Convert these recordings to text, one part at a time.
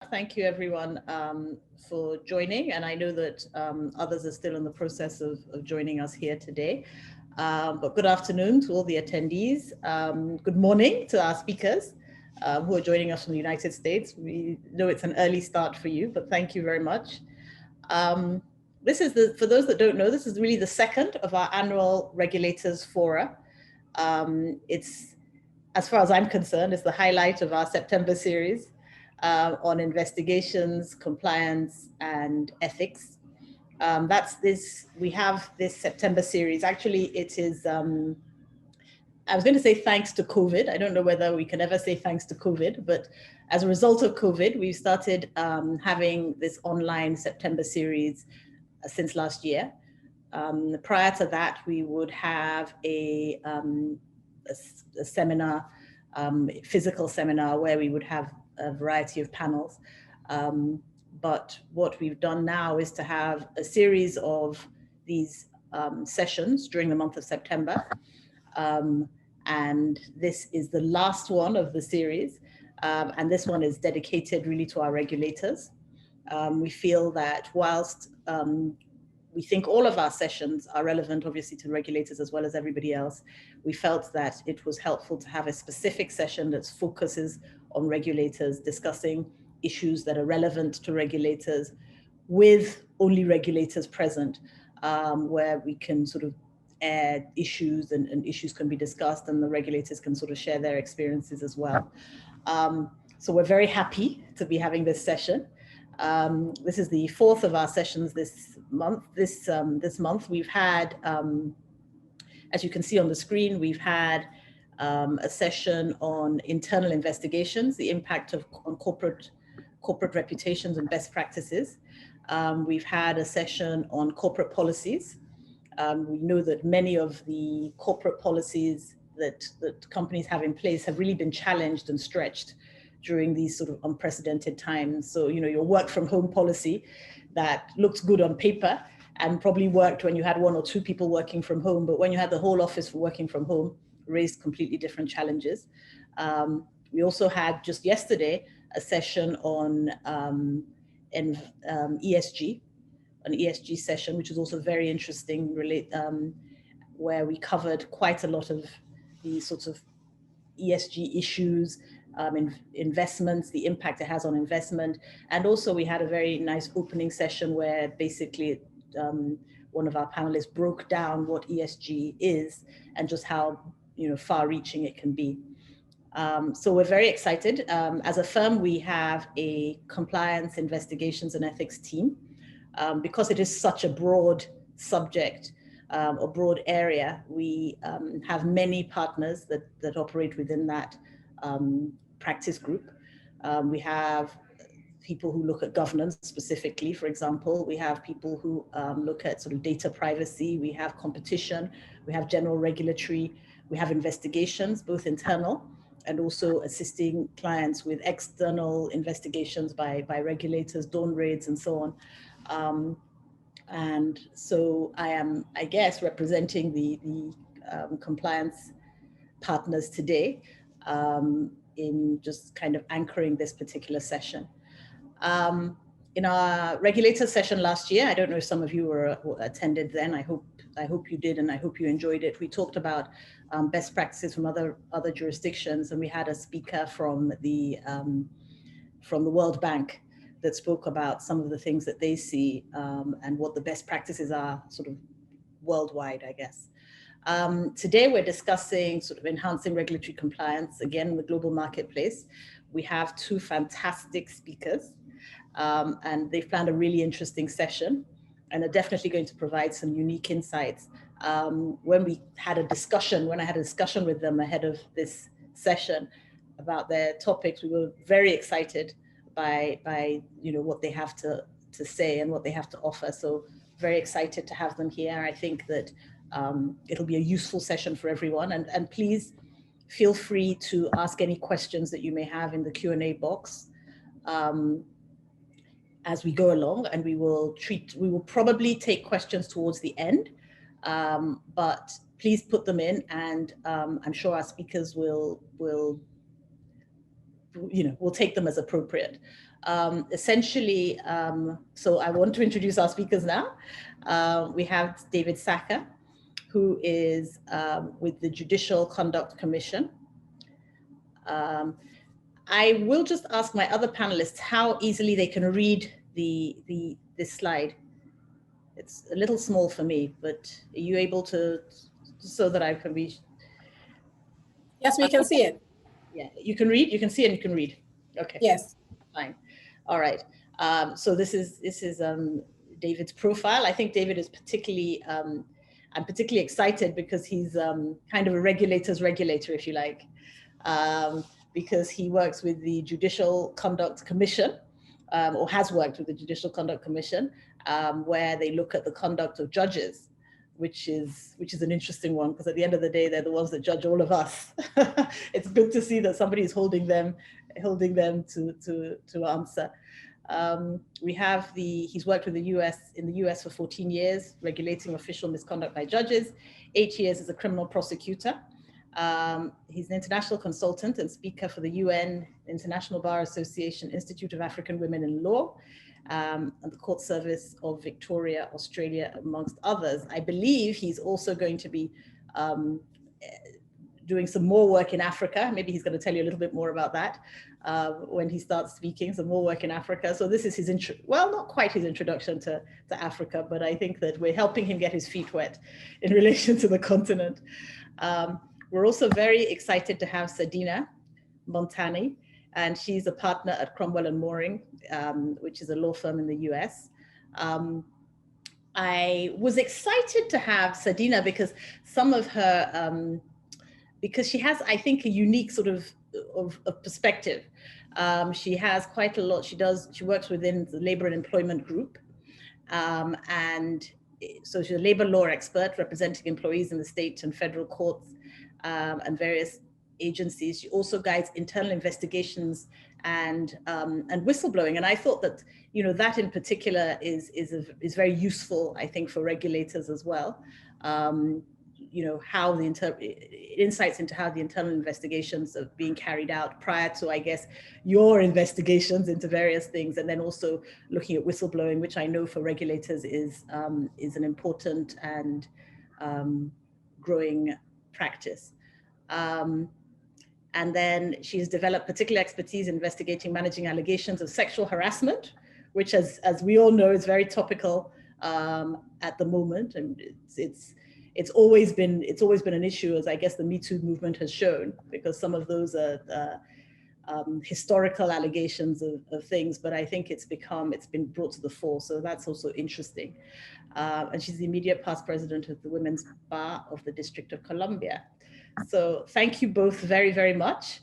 Thank you everyone for joining. And I know that others are still in the process of joining us here today. But good afternoon to all the attendees. Good morning to our speakers who are joining us from the United States. We know it's an early start for you, but thank you very much. This is for those that don't know, this is really the second of our annual Regulators Fora. It's, as far as I'm concerned, it's the highlight of our September series on investigations, compliance, and ethics. We have this September series. Actually, it is, I was going to say thanks to COVID. I don't know whether we can ever say thanks to COVID, but as a result of COVID, we started having this online September series since last year. Prior to that, we would have a seminar, physical seminar, where we would have a variety of panels. But what we've done now is to have a series of these sessions during the month of September. And this is the last one of the series. And this one is dedicated really to our regulators. We feel that whilst we think all of our sessions are relevant, obviously, to regulators as well as everybody else, we felt that it was helpful to have a specific session that focuses on regulators, discussing issues that are relevant to regulators with only regulators present, where we can sort of air issues and issues can be discussed and the regulators can sort of share their experiences as well. So we're very happy to be having this session. This is the fourth of our sessions this month. This month we've had, as you can see on the screen, we've had a session on internal investigations, the impact on corporate reputations and best practices. We've had a session on corporate policies. We know that many of the corporate policies that companies have in place have really been challenged and stretched during these sort of unprecedented times. So, you know, your work from home policy that looks good on paper and probably worked when you had one or two people working from home, but when you had the whole office working from home, raised completely different challenges. We also had just yesterday a session on ESG, an ESG session, which is also very interesting, where we covered quite a lot of the sorts of ESG issues, investments, the impact it has on investment. And also we had a very nice opening session where basically one of our panelists broke down what ESG is and just how, you know, far-reaching it can be. So we're very excited. As a firm, we have a compliance, investigations, and ethics team. Because it is such a broad subject, a broad area, we have many partners that operate within that practice group. We have people who look at governance specifically, for example. We have people who look at sort of data privacy. We have competition. We have general regulatory. We have investigations, both internal and also assisting clients with external investigations by regulators, dawn raids, and so on. And so I am, I guess, representing the compliance partners today in just kind of anchoring this particular session. In our regulator session last year, I don't know if some of you were attended then. I hope you did, and I hope you enjoyed it. We talked about best practices from other jurisdictions, and we had a speaker from the World Bank that spoke about some of the things that they see and what the best practices are sort of worldwide, I guess. Today we're discussing sort of enhancing regulatory compliance, again, in the global marketplace. We have two fantastic speakers and they've planned a really interesting session and are definitely going to provide some unique insights. When I had a discussion with them ahead of this session about their topics, we were very excited by you know, what they have to say and what they have to offer. So very excited to have them here. I think that it'll be a useful session for everyone. And please feel free to ask any questions that you may have in the Q&A box as we go along, and we will probably take questions towards the end, but please put them in, and I'm sure our speakers will we'll take them as appropriate. Essentially, so I want to introduce our speakers now. We have David Saka, who is with the Judicial Conduct Commission. I will just ask my other panelists how easily they can read this slide. It's a little small for me, but are you able to, so that I can be? Yes, we can see it. Yeah, you can read, you can see, and you can read. Okay. Yes. Fine. All right. So this is David's profile. I think David is particularly, I'm particularly excited because he's kind of a regulator's regulator, if you like, because he works with the Judicial Conduct Commission, or has worked with the Judicial Conduct Commission, where they look at the conduct of judges, which is an interesting one, because at the end of the day, they're the ones that judge all of us. It's good to see that somebody is holding them to answer. He's worked with in the US for 14 years, regulating official misconduct by judges, 8 years as a criminal prosecutor. He's an international consultant and speaker for the UN International Bar Association Institute of African Women in Law, and the Court Service of Victoria, Australia, amongst others. I believe he's also going to be doing some more work in Africa. Maybe he's going to tell you a little bit more about that when he starts speaking, some more work in Africa. So this is his well, not quite his introduction to Africa, but I think that we're helping him get his feet wet in relation to the continent. We're also very excited to have Sadina Montani, and she's a partner at Cromwell and Mooring, which is a law firm in the US. I was excited to have Sadina because some of her, because she has, I think, a unique sort of perspective. She has quite a lot. She works within the labor and employment group. And so she's a labor law expert representing employees in the state and federal courts and various agencies. She also guides internal investigations and whistleblowing. And I thought that, that in particular is very useful, I think, for regulators as well. How insights into how the internal investigations are being carried out prior to, I guess, your investigations into various things, and then also looking at whistleblowing, which I know for regulators is an important and growing practice. And then she's developed particular expertise in investigating, managing allegations of sexual harassment, which, as we all know, is very topical at the moment, and it's always been an issue, as I guess the Me Too movement has shown, because some of those are historical allegations of things, but I think it's been brought to the fore. So that's also interesting. And she's the immediate past president of the Women's Bar of the District of Columbia. So thank you both very, very much.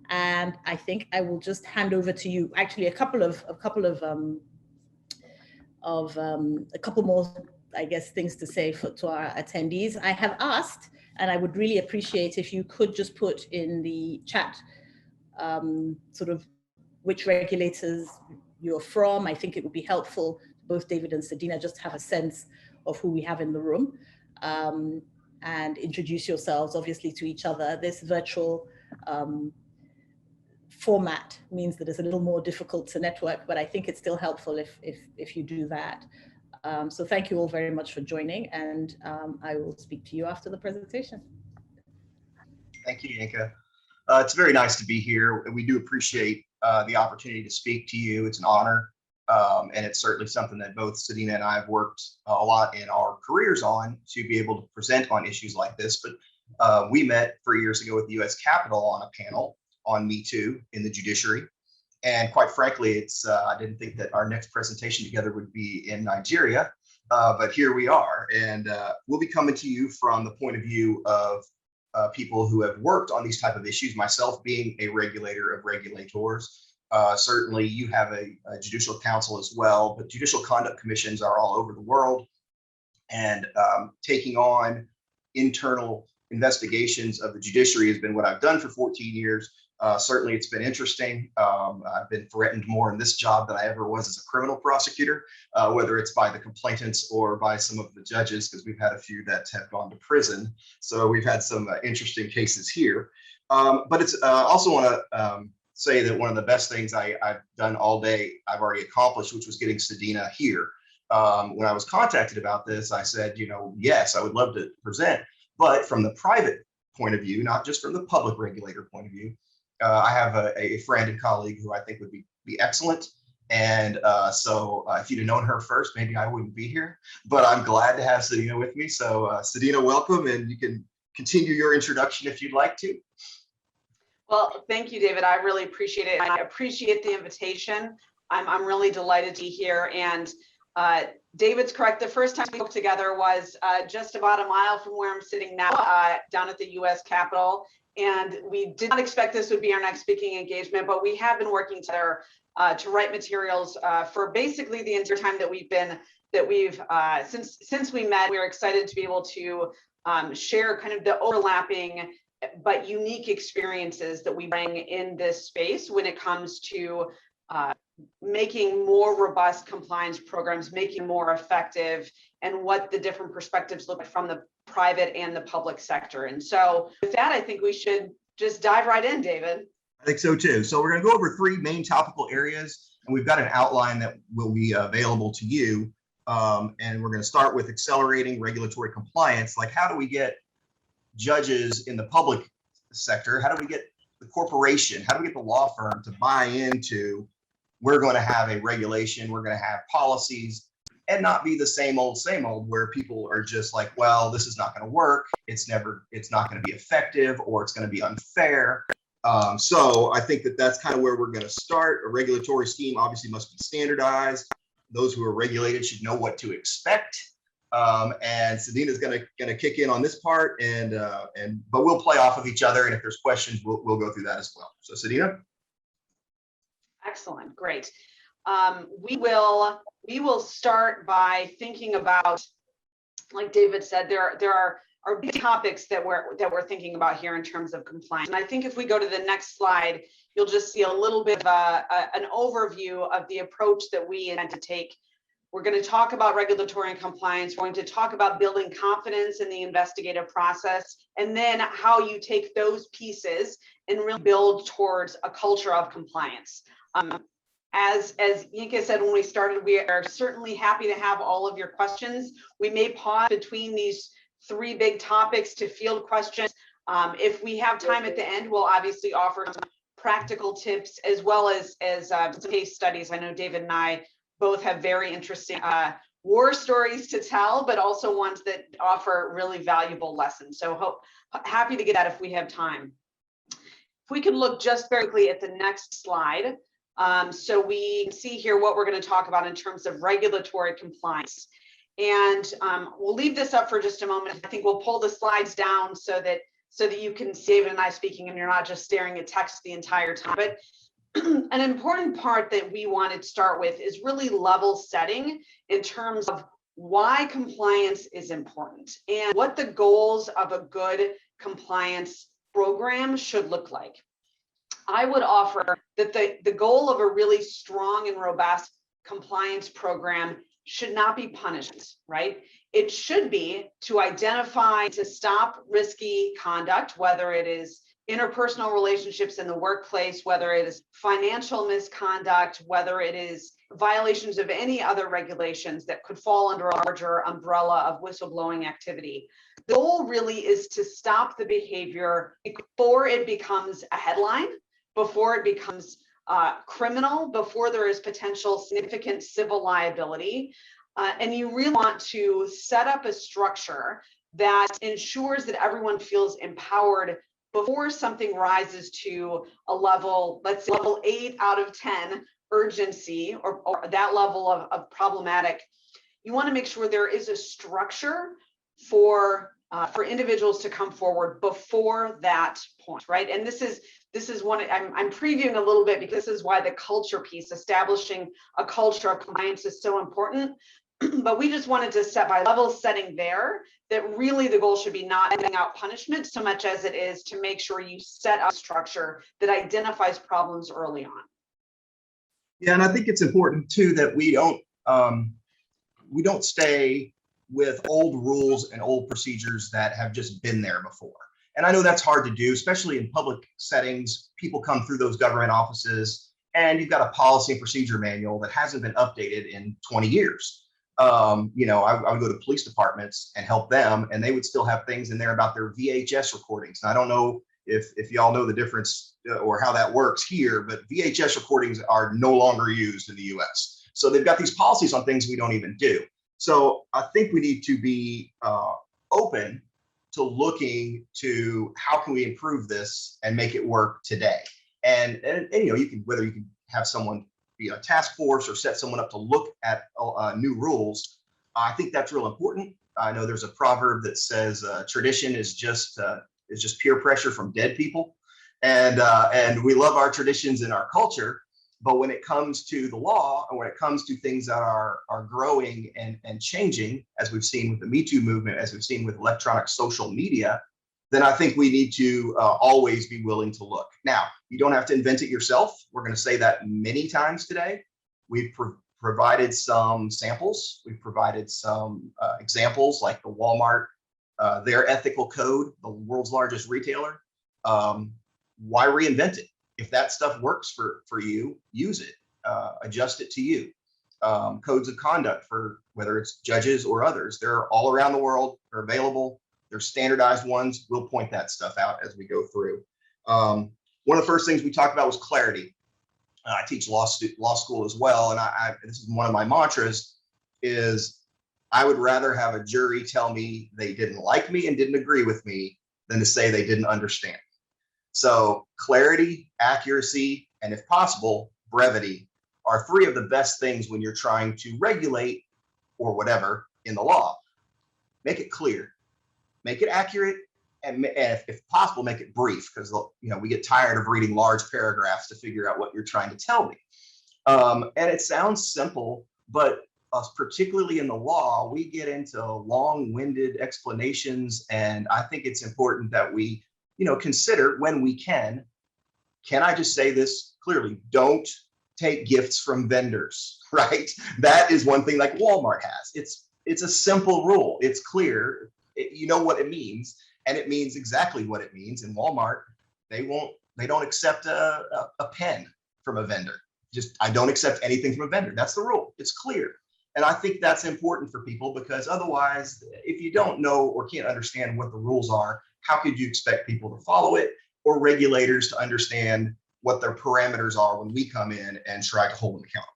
And I think I will just hand over to you. Actually, a couple more, I guess, things to say to our attendees. I have asked, and I would really appreciate if you could just put in the chat sort of which regulators you're from. I think it would be helpful, both David and Sadina, just to have a sense of who we have in the room, and introduce yourselves, obviously, to each other. This virtual format means that it's a little more difficult to network, but I think it's still helpful if you do that. So thank you all very much for joining, and I will speak to you after the presentation. Thank you, Yinka. It's very nice to be here, and we do appreciate the opportunity to speak to you. It's an honor, and it's certainly something that both Sadina and I have worked a lot in our careers on, to be able to present on issues like this. But we met 3 years ago at the U.S. Capitol on a panel on Me Too in the judiciary. And quite frankly, I didn't think that our next presentation together would be in Nigeria, but here we are. And we'll be coming to you from the point of view of people who have worked on these type of issues, myself being a regulator of regulators. Certainly you have a judicial council as well, but judicial conduct commissions are all over the world. And taking on internal investigations of the judiciary has been what I've done for 14 years. Certainly it's been interesting. I've been threatened more in this job than I ever was as a criminal prosecutor, whether it's by the complainants or by some of the judges, because we've had a few that have gone to prison. So we've had some interesting cases here. But it's also want to say that one of the best things I've done all day, I've already accomplished, which was getting Sedina here. When I was contacted about this, I said, yes, I would love to present, but from the private point of view, not just from the public regulator point of view. I have a friend and colleague who I think would be excellent. And so if you'd have known her first, maybe I wouldn't be here, but I'm glad to have Sedina with me. So Sedina, welcome, and you can continue your introduction if you'd like to. Well, thank you, David. I really appreciate it. I appreciate the invitation. I'm really delighted to be here. And David's correct. The first time we spoke together was just about a mile from where I'm sitting now, down at the U.S. Capitol. And we did not expect this would be our next speaking engagement, but we have been working together to write materials for basically the entire time that we've since we met. We're excited to be able to share kind of the overlapping but unique experiences that we bring in this space when it comes to making more robust compliance programs, making more effective, and what the different perspectives look like from the private and the public sector. And so with that, I think we should just dive right in, David. I think so too. So we're going to go over 3 main topical areas, and we've got an outline that will be available to you. And we're going to start with accelerating regulatory compliance. Like, how do we get judges in the public sector? How do we get the corporation? How do we get the law firm to buy into, we're going to have a regulation, we're going to have policies, and not be the same old, where people are just like, well, this is not going to work. It's not going to be effective, or it's going to be unfair. So I think that's kind of where we're going to start. A regulatory scheme obviously must be standardized. Those who are regulated should know what to expect. And Sedina's going to kick in on this part, but we'll play off of each other. And if there's questions, we'll go through that as well. So Sedina. Excellent, great. We will start by thinking about, like David said, there are big topics that we're thinking about here in terms of compliance. And I think if we go to the next slide, you'll just see a little bit of an overview of the approach that we intend to take. We're going to talk about regulatory and compliance. We're going to talk about building confidence in the investigative process, and then how you take those pieces and really build towards a culture of compliance. As Yinka said when we started, we are certainly happy to have all of your questions. We may pause between these 3 big topics to field questions. If we have time at the end, we'll obviously offer some practical tips as well as some case studies. I know David and I both have very interesting war stories to tell, but also ones that offer really valuable lessons. So happy to get that if we have time. If we could look just very quickly at the next slide. So we see here what we're going to talk about in terms of regulatory compliance. And we'll leave this up for just a moment. I think we'll pull the slides down so that you can see David and I speaking and you're not just staring at text the entire time. But an important part that we wanted to start with is really level setting in terms of why compliance is important and what the goals of a good compliance program should look like. I would offer that the goal of a really strong and robust compliance program should not be punishment, right? It should be to identify, to stop risky conduct, whether it is interpersonal relationships in the workplace, whether it is financial misconduct, whether it is violations of any other regulations that could fall under a larger umbrella of whistleblowing activity. The goal really is to stop the behavior before it becomes a headline, before it becomes criminal, before there is potential significant civil liability. And you really want to set up a structure that ensures that everyone feels empowered before something rises to a level, let's say level 8 out of 10 urgency, or that level of problematic. You want to make sure there is a structure for individuals to come forward before that point, right? And this is one I'm previewing a little bit because this is why the culture piece, establishing a culture of compliance, is so important. But we just wanted to set by level setting there that really the goal should be not handing out punishment so much as it is to make sure you set up a structure that identifies problems early on. Yeah, and I think it's important too that we don't stay with old rules and old procedures that have just been there before. And I know that's hard to do, especially in public settings. People come through those government offices and you've got a policy and procedure manual that hasn't been updated in 20 years. You know, I would go to police departments and help them, and they would still have things in there about their VHS recordings. And I don't know if y'all know the difference or how that works here, but VHS recordings are no longer used in the US. So they've got these policies on things we don't even do. So I think we need to be open to looking to how can we improve this and make it work today. And you know, you can, whether you can have someone be a task force or set someone up to look at new rules. I think that's real important. I know there's a proverb that says tradition is just peer pressure from dead people, and we love our traditions and our culture. But when it comes to the law, and when it comes to things that are growing and changing, as we've seen with the Me Too movement, as we've seen with electronic social media, then I think we need to always be willing to look. Now, you don't have to invent it yourself. We're going to say that many times today. We've provided some samples. We've provided some examples, like the Walmart, their ethical code, the world's largest retailer. Why reinvent it? If that stuff works for you, use it, adjust it to you. Codes of conduct for whether it's judges or others, they're all around the world, they're available. There's standardized ones. We'll point that stuff out as we go through. One of the first things we talked about was clarity. I teach law school as well, and this is one of my mantras, is I would rather have a jury tell me they didn't like me and didn't agree with me than to say they didn't understand. So clarity, accuracy, and if possible, brevity are three of the best things when you're trying to regulate or whatever in the law. Make it clear. Make it accurate, and if possible, make it brief, because you know we get tired of reading large paragraphs to figure out what you're trying to tell me. And it sounds simple, but particularly in the law, we get into long-winded explanations, and I think it's important that we, you know, consider when we can I just say this clearly? Don't take gifts from vendors, right? That is one thing like Walmart has. It's a simple rule. It's clear. You know what it means, and it means exactly what it means. In Walmart, they don't accept a pen from a vendor. Just, I don't accept anything from a vendor. That's the rule. It's clear. And I think that's important for people, because otherwise, if you don't know or can't understand what the rules are, how could you expect people to follow it, or regulators to understand what their parameters are when we come in and try to hold them accountable?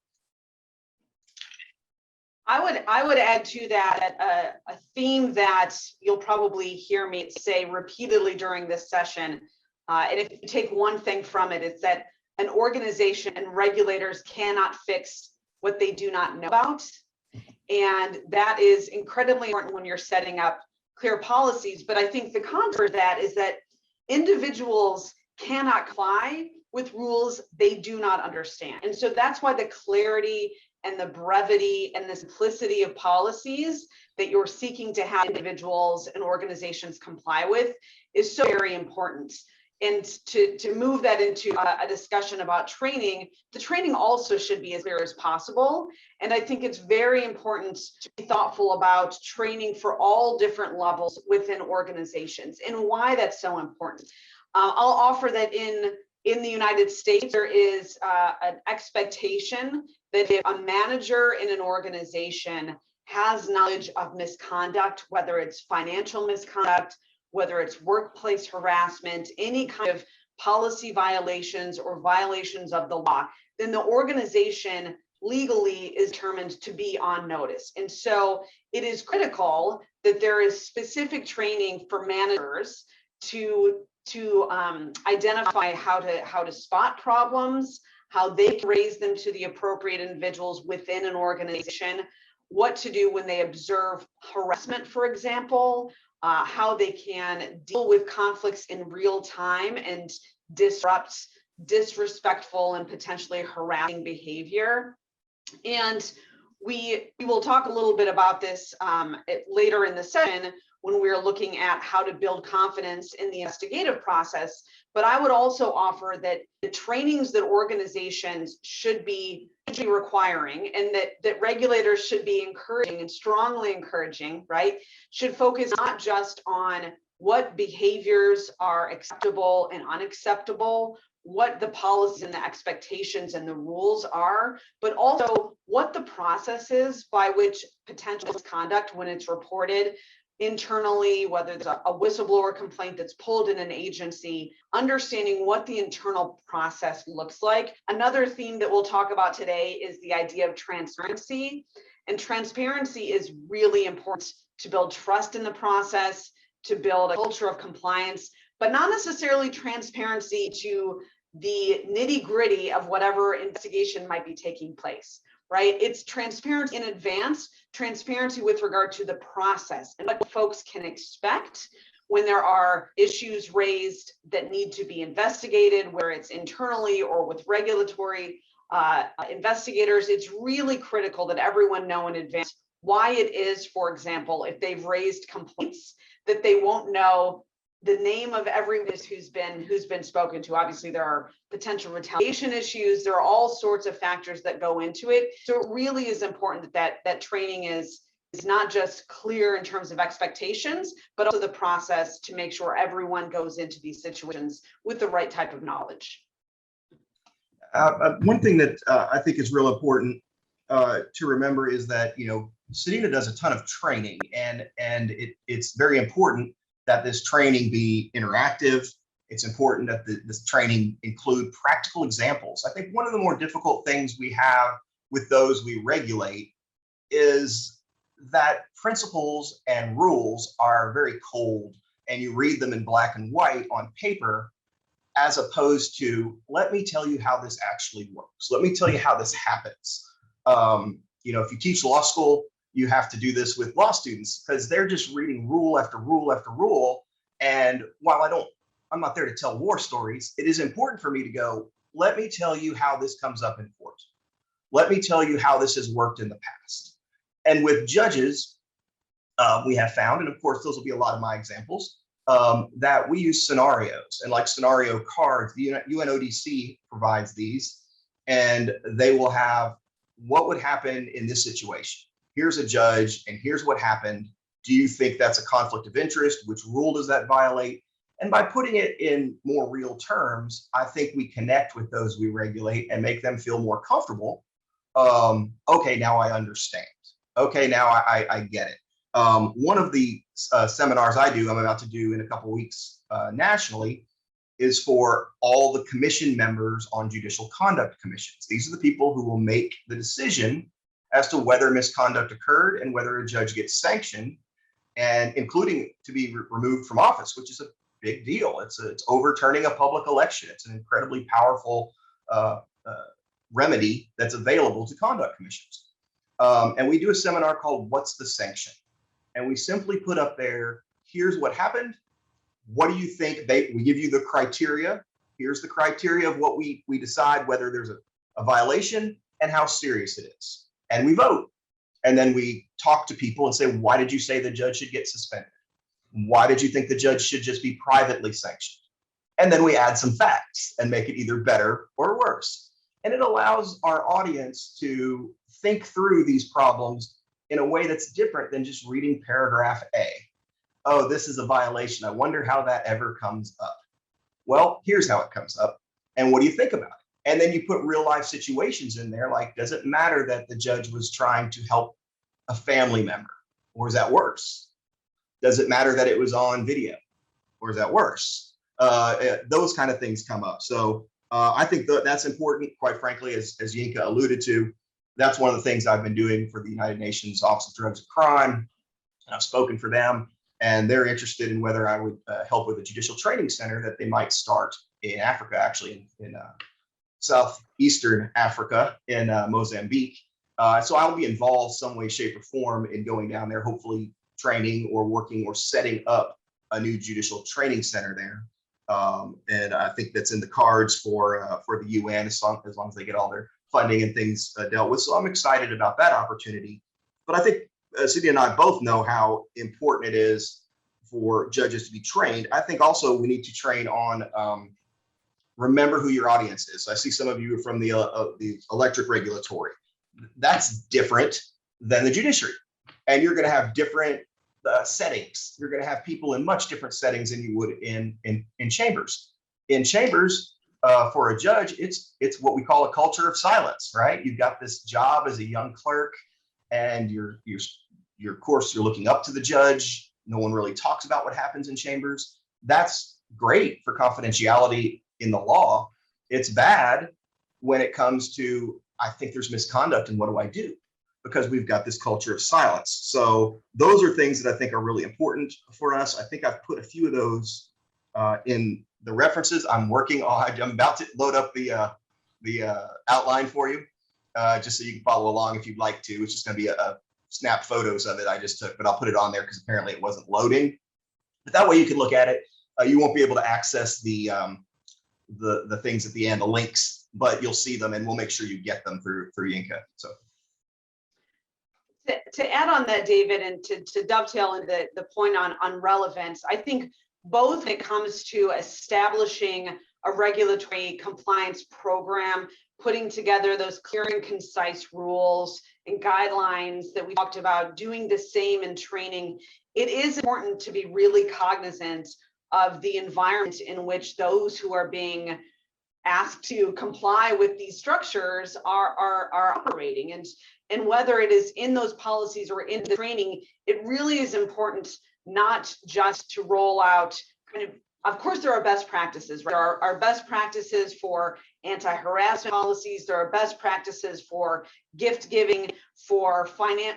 I would add to that a theme that you'll probably hear me say repeatedly during this session. And if you take one thing from it, it's that an organization and regulators cannot fix what they do not know about. And that is incredibly important when you're setting up clear policies. But I think the contour of that is that individuals cannot comply with rules they do not understand. And so that's why the clarity and the brevity and the simplicity of policies that you're seeking to have individuals and organizations comply with is so very important. And to move that into a discussion about training, the training also should be as clear as possible. And I think it's very important to be thoughtful about training for all different levels within organizations, and why that's so important. I'll offer that in the United States, there is an expectation that if a manager in an organization has knowledge of misconduct, whether it's financial misconduct, whether it's workplace harassment, any kind of policy violations or violations of the law, then the organization legally is determined to be on notice. And so it is critical that there is specific training for managers to identify how to spot problems, how they can raise them to the appropriate individuals within an organization, what to do when they observe harassment, for example, how they can deal with conflicts in real time and disrupt disrespectful and potentially harassing behavior. And we will talk a little bit about this later in the session when we're looking at how to build confidence in the investigative process. But I would also offer that the trainings that organizations should be requiring, and that regulators should be encouraging and strongly encouraging, right, should focus not just on what behaviors are acceptable and unacceptable, what the policies and the expectations and the rules are, but also what the process is by which potential misconduct, when it's reported internally, whether there's a whistleblower complaint that's pulled in an agency, understanding what the internal process looks like. Another theme that we'll talk about today is the idea of transparency. And transparency is really important to build trust in the process, to build a culture of compliance, but not necessarily transparency to the nitty-gritty of whatever investigation might be taking place, right? It's transparent in advance, transparency with regard to the process and what folks can expect when there are issues raised that need to be investigated, whether it's internally or with regulatory investigators. It's really critical that everyone know in advance why it is, for example, if they've raised complaints, that they won't know the name of every witness who's been spoken to. Obviously, there are potential retaliation issues. There are all sorts of factors that go into it. So it really is important that training is not just clear in terms of expectations, but also the process to make sure everyone goes into these situations with the right type of knowledge. One thing that I think is real important to remember is that, you know, CEDINA does a ton of training, and it's very important that this training be interactive. It's important that this training include practical examples. I think one of the more difficult things we have with those we regulate is that principles and rules are very cold, and you read them in black and white on paper, as opposed to, let me tell you how this actually works. Let me tell you how this happens. You know, if you teach law school, you have to do this with law students because they're just reading rule after rule after rule. And while I'm not there to tell war stories, it is important for me to go, let me tell you how this comes up in court. Let me tell you how this has worked in the past. And with judges, we have found, and of course, those will be a lot of my examples, that we use scenarios, and like scenario cards, the UNODC provides these, and they will have what would happen in this situation. Here's a judge, and here's what happened. Do you think that's a conflict of interest? Which rule does that violate? And by putting it in more real terms, I think we connect with those we regulate and make them feel more comfortable. Okay, now I understand. Okay, now I get it. One of the seminars I'm about to do in a couple of weeks nationally is for all the commission members on judicial conduct commissions. These are the people who will make the decision as to whether misconduct occurred and whether a judge gets sanctioned, and including to be removed from office, which is a big deal. It's overturning a public election. It's an incredibly powerful remedy that's available to conduct commissions. And we do a seminar called What's the Sanction? And we simply put up there, here's what happened. What do you think? We give you the criteria. Here's the criteria of what we decide whether there's a violation and how serious it is. And we vote. And then we talk to people and say, why did you say the judge should get suspended? Why did you think the judge should just be privately sanctioned? And then we add some facts and make it either better or worse. And it allows our audience to think through these problems in a way that's different than just reading paragraph A. Oh, this is a violation. I wonder how that ever comes up. Well, here's how it comes up. And what do you think about it? And then you put real life situations in there, like, does it matter that the judge was trying to help a family member? Or is that worse? Does it matter that it was on video? Or is that worse? Those kind of things come up. So I think that's important, quite frankly, as Yinka alluded to. That's one of the things I've been doing for the United Nations Office of Drugs and Crime. I've spoken for them, and they're interested in whether I would help with a judicial training center that they might start in Africa, actually in southeastern Africa, in Mozambique. So I'll be involved some way, shape, or form in going down there, hopefully training or working or setting up a new judicial training center there. And I think that's in the cards for the UN as long as they get all their funding and things dealt with. So I'm excited about that opportunity. But I think Cindy and I both know how important it is for judges to be trained. I think also we need to train on remember who your audience is. So I see some of you from the electric regulatory. That's different than the judiciary. And you're going to have different settings. You're going to have people in much different settings than you would in chambers. In chambers, for a judge, it's what we call a culture of silence, right? You've got this job as a young clerk, and you're of course, you're looking up to the judge. No one really talks about what happens in chambers. That's great for confidentiality in the law. It's bad when it comes to, I think there's misconduct, and what do I do? Because we've got this culture of silence. So those are things that I think are really important for us. I think I've put a few of those in the references. I'm working on, I'm about to load up the outline for you, just so you can follow along if you'd like to. It's just going to be a snap photos of it I just took, but I'll put it on there because apparently it wasn't loading. But that way you can look at it. You won't be able to access the things at the end, the links, but you'll see them, and we'll make sure you get them through Yinka. So to add on that, David, and to dovetail into the point on relevance, I think both when it comes to establishing a regulatory compliance program, putting together those clear and concise rules and guidelines that we talked about, doing the same in training, it is important to be really cognizant of the environment in which those who are being asked to comply with these structures are operating. And whether it is in those policies or in the training, it really is important not just to roll out of course, there are best practices, right? There are best practices for anti-harassment policies. There are best practices for gift giving, for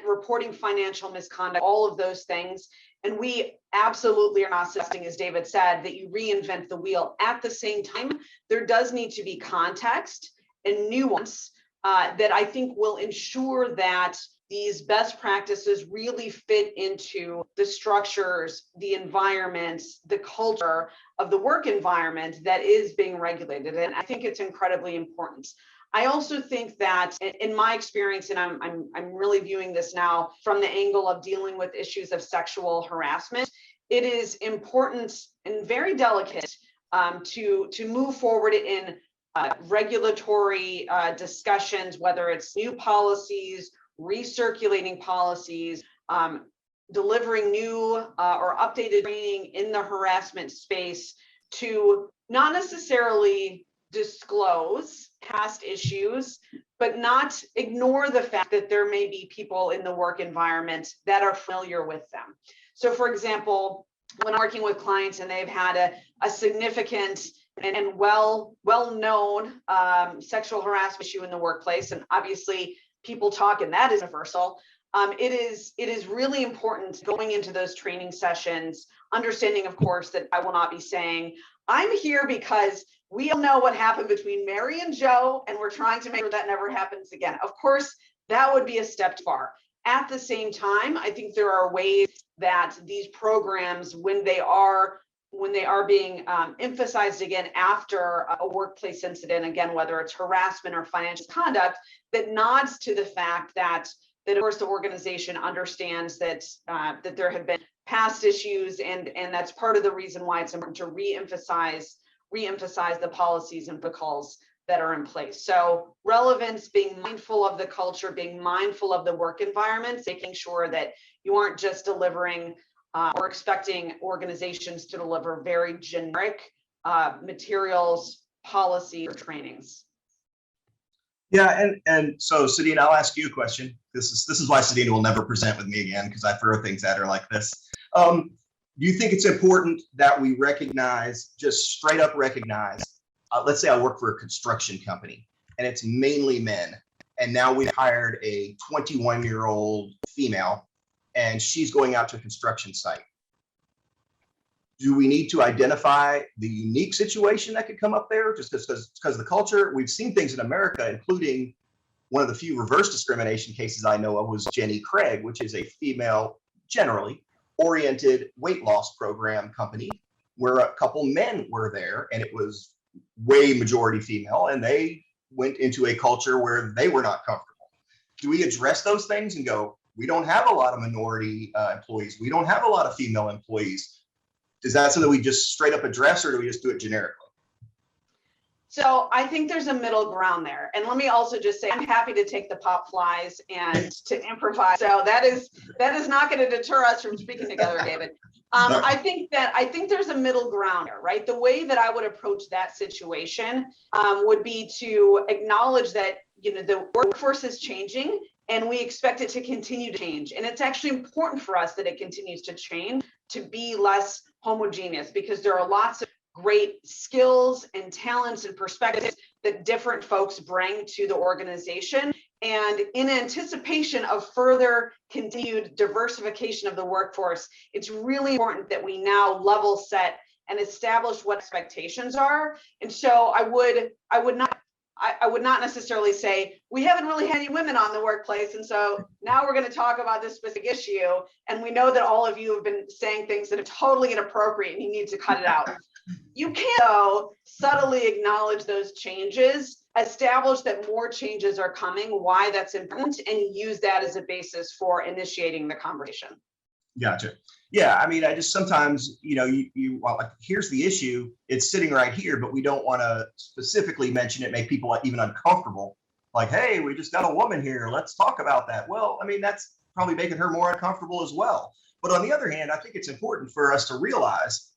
reporting financial misconduct, all of those things. And we absolutely are not suggesting, as David said, that you reinvent the wheel. At the same time, there does need to be context and nuance that I think will ensure that these best practices really fit into the structures, the environments, the culture of the work environment that is being regulated. And I think it's incredibly important. I also think that in my experience, and I'm really viewing this now from the angle of dealing with issues of sexual harassment, it is important and very delicate to move forward in regulatory discussions, whether it's new policies, recirculating policies, delivering new or updated training in the harassment space to not necessarily disclose past issues, but not ignore the fact that there may be people in the work environment that are familiar with them. So for example, when working with clients and they've had a significant and well-known sexual harassment issue in the workplace, and obviously people talk, and that is universal. It is really important going into those training sessions, understanding, of course, that I will not be saying, I'm here because we all know what happened between Mary and Joe, and we're trying to make sure that never happens again. Of course, that would be a step too far. At the same time, I think there are ways that these programs, when they are being emphasized again after a workplace incident, again, whether it's harassment or financial conduct, that nods to the fact that of course the organization understands that that there have been past issues, and that's part of the reason why it's important to re-emphasize the policies and protocols that are in place. So relevance, being mindful of the culture, being mindful of the work environment, making sure that you aren't just delivering or expecting organizations to deliver very generic materials, policy, or trainings. Yeah, and so Sadina, I'll ask you a question. This is why Sadina will never present with me again, because I throw things at her like this. Do you think it's important that we recognize, just straight up recognize, let's say I work for a construction company and it's mainly men, and now we hired a 21-year-old female and she's going out to a construction site. Do we need to identify the unique situation that could come up there just because the culture? We've seen things in America, including one of the few reverse discrimination cases I know of was Jenny Craig, which is a female, generally oriented weight loss program company where a couple men were there, and it was way majority female, and they went into a culture where they were not comfortable. Do we address those things and go, we don't have a lot of minority employees, we don't have a lot of female employees? Is that something we just straight up address, or do we just do it generically? So I think there's a middle ground there. And let me also just say, I'm happy to take the pop flies and to improvise. So that is not going to deter us from speaking together, David. I think there's a middle ground here, right? The way that I would approach that situation would be to acknowledge that, you know, the workforce is changing and we expect it to continue to change. And it's actually important for us that it continues to change, to be less homogeneous, because there are lots of great skills and talents and perspectives that different folks bring to the organization. And in anticipation of further continued diversification of the workforce, it's really important that we now level set and establish what expectations are. And so I would not necessarily say, we haven't really had any women on the workplace, and so now we're going to talk about this specific issue. And we know that all of you have been saying things that are totally inappropriate and you need to cut it out. You can, though, subtly acknowledge those changes, establish that more changes are coming, why that's important, and use that as a basis for initiating the conversation. Gotcha. Yeah, I mean, I just sometimes, you know, well, like, here's the issue, it's sitting right here, but we don't want to specifically mention it, make people even uncomfortable. Like, hey, we just got a woman here, let's talk about that. Well, I mean, that's probably making her more uncomfortable as well. But on the other hand, I think it's important for us to realize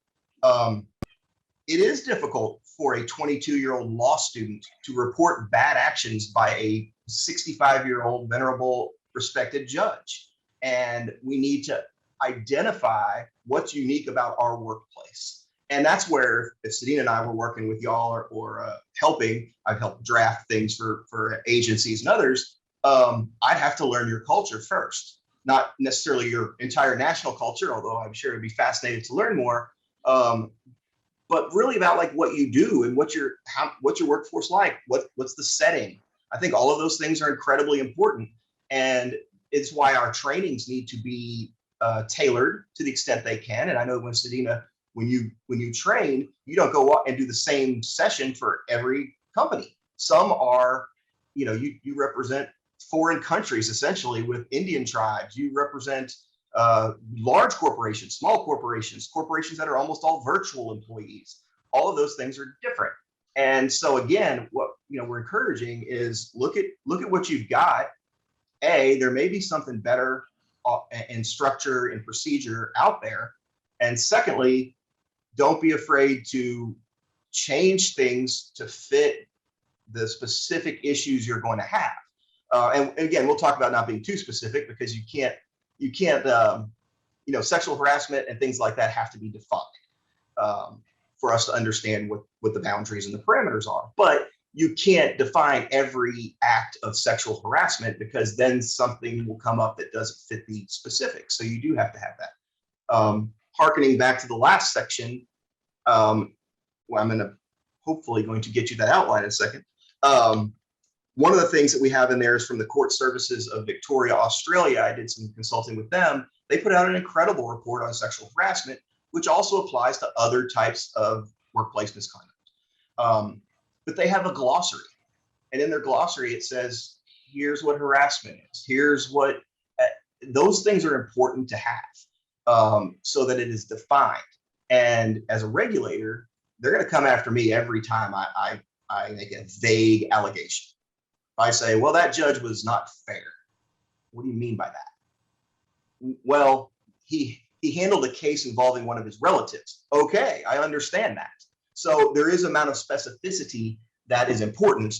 it is difficult for a 22-year-old law student to report bad actions by a 65-year-old venerable, respected judge. And we need to identify what's unique about our workplace. And that's where, if Sedina and I were working with y'all or helping, I've helped draft things for agencies and others, I'd have to learn your culture first, not necessarily your entire national culture, although I'm sure it'd be fascinating to learn more. But really about like what you do and what's your workforce like, what's the setting. I think all of those things are incredibly important, and it's why our trainings need to be tailored to the extent they can. And I know when Sedina, when you train, you don't go out and do the same session for every company. Some are, you know, you represent foreign countries essentially with Indian tribes. You represent large corporations, small corporations, corporations that are almost all virtual employees. All of those things are different. And so again, what we're encouraging is look at what you've got. There may be something better in structure and procedure out there. And secondly, don't be afraid to change things to fit the specific issues you're going to have. And again, we'll talk about not being too specific, because you can't, sexual harassment and things like that have to be defined for us to understand what the boundaries and the parameters are. But you can't define every act of sexual harassment, because then something will come up that doesn't fit the specifics. So you do have to have that. Harkening back to the last section, I'm hopefully going to get you that outline in a second. One of the things that we have in there is from the Court Services of Victoria, Australia. I did some consulting with them. They put out an incredible report on sexual harassment, which also applies to other types of workplace misconduct. But they have a glossary. And in their glossary, it says, here's what harassment is. Here's what, those things are important to have so that it is defined. And as a regulator, they're going to come after me every time I make a vague allegation. If I say, well, that judge was not fair. What do you mean by that? Well, he handled a case involving one of his relatives. Okay, I understand that. So there is an amount of specificity that is important,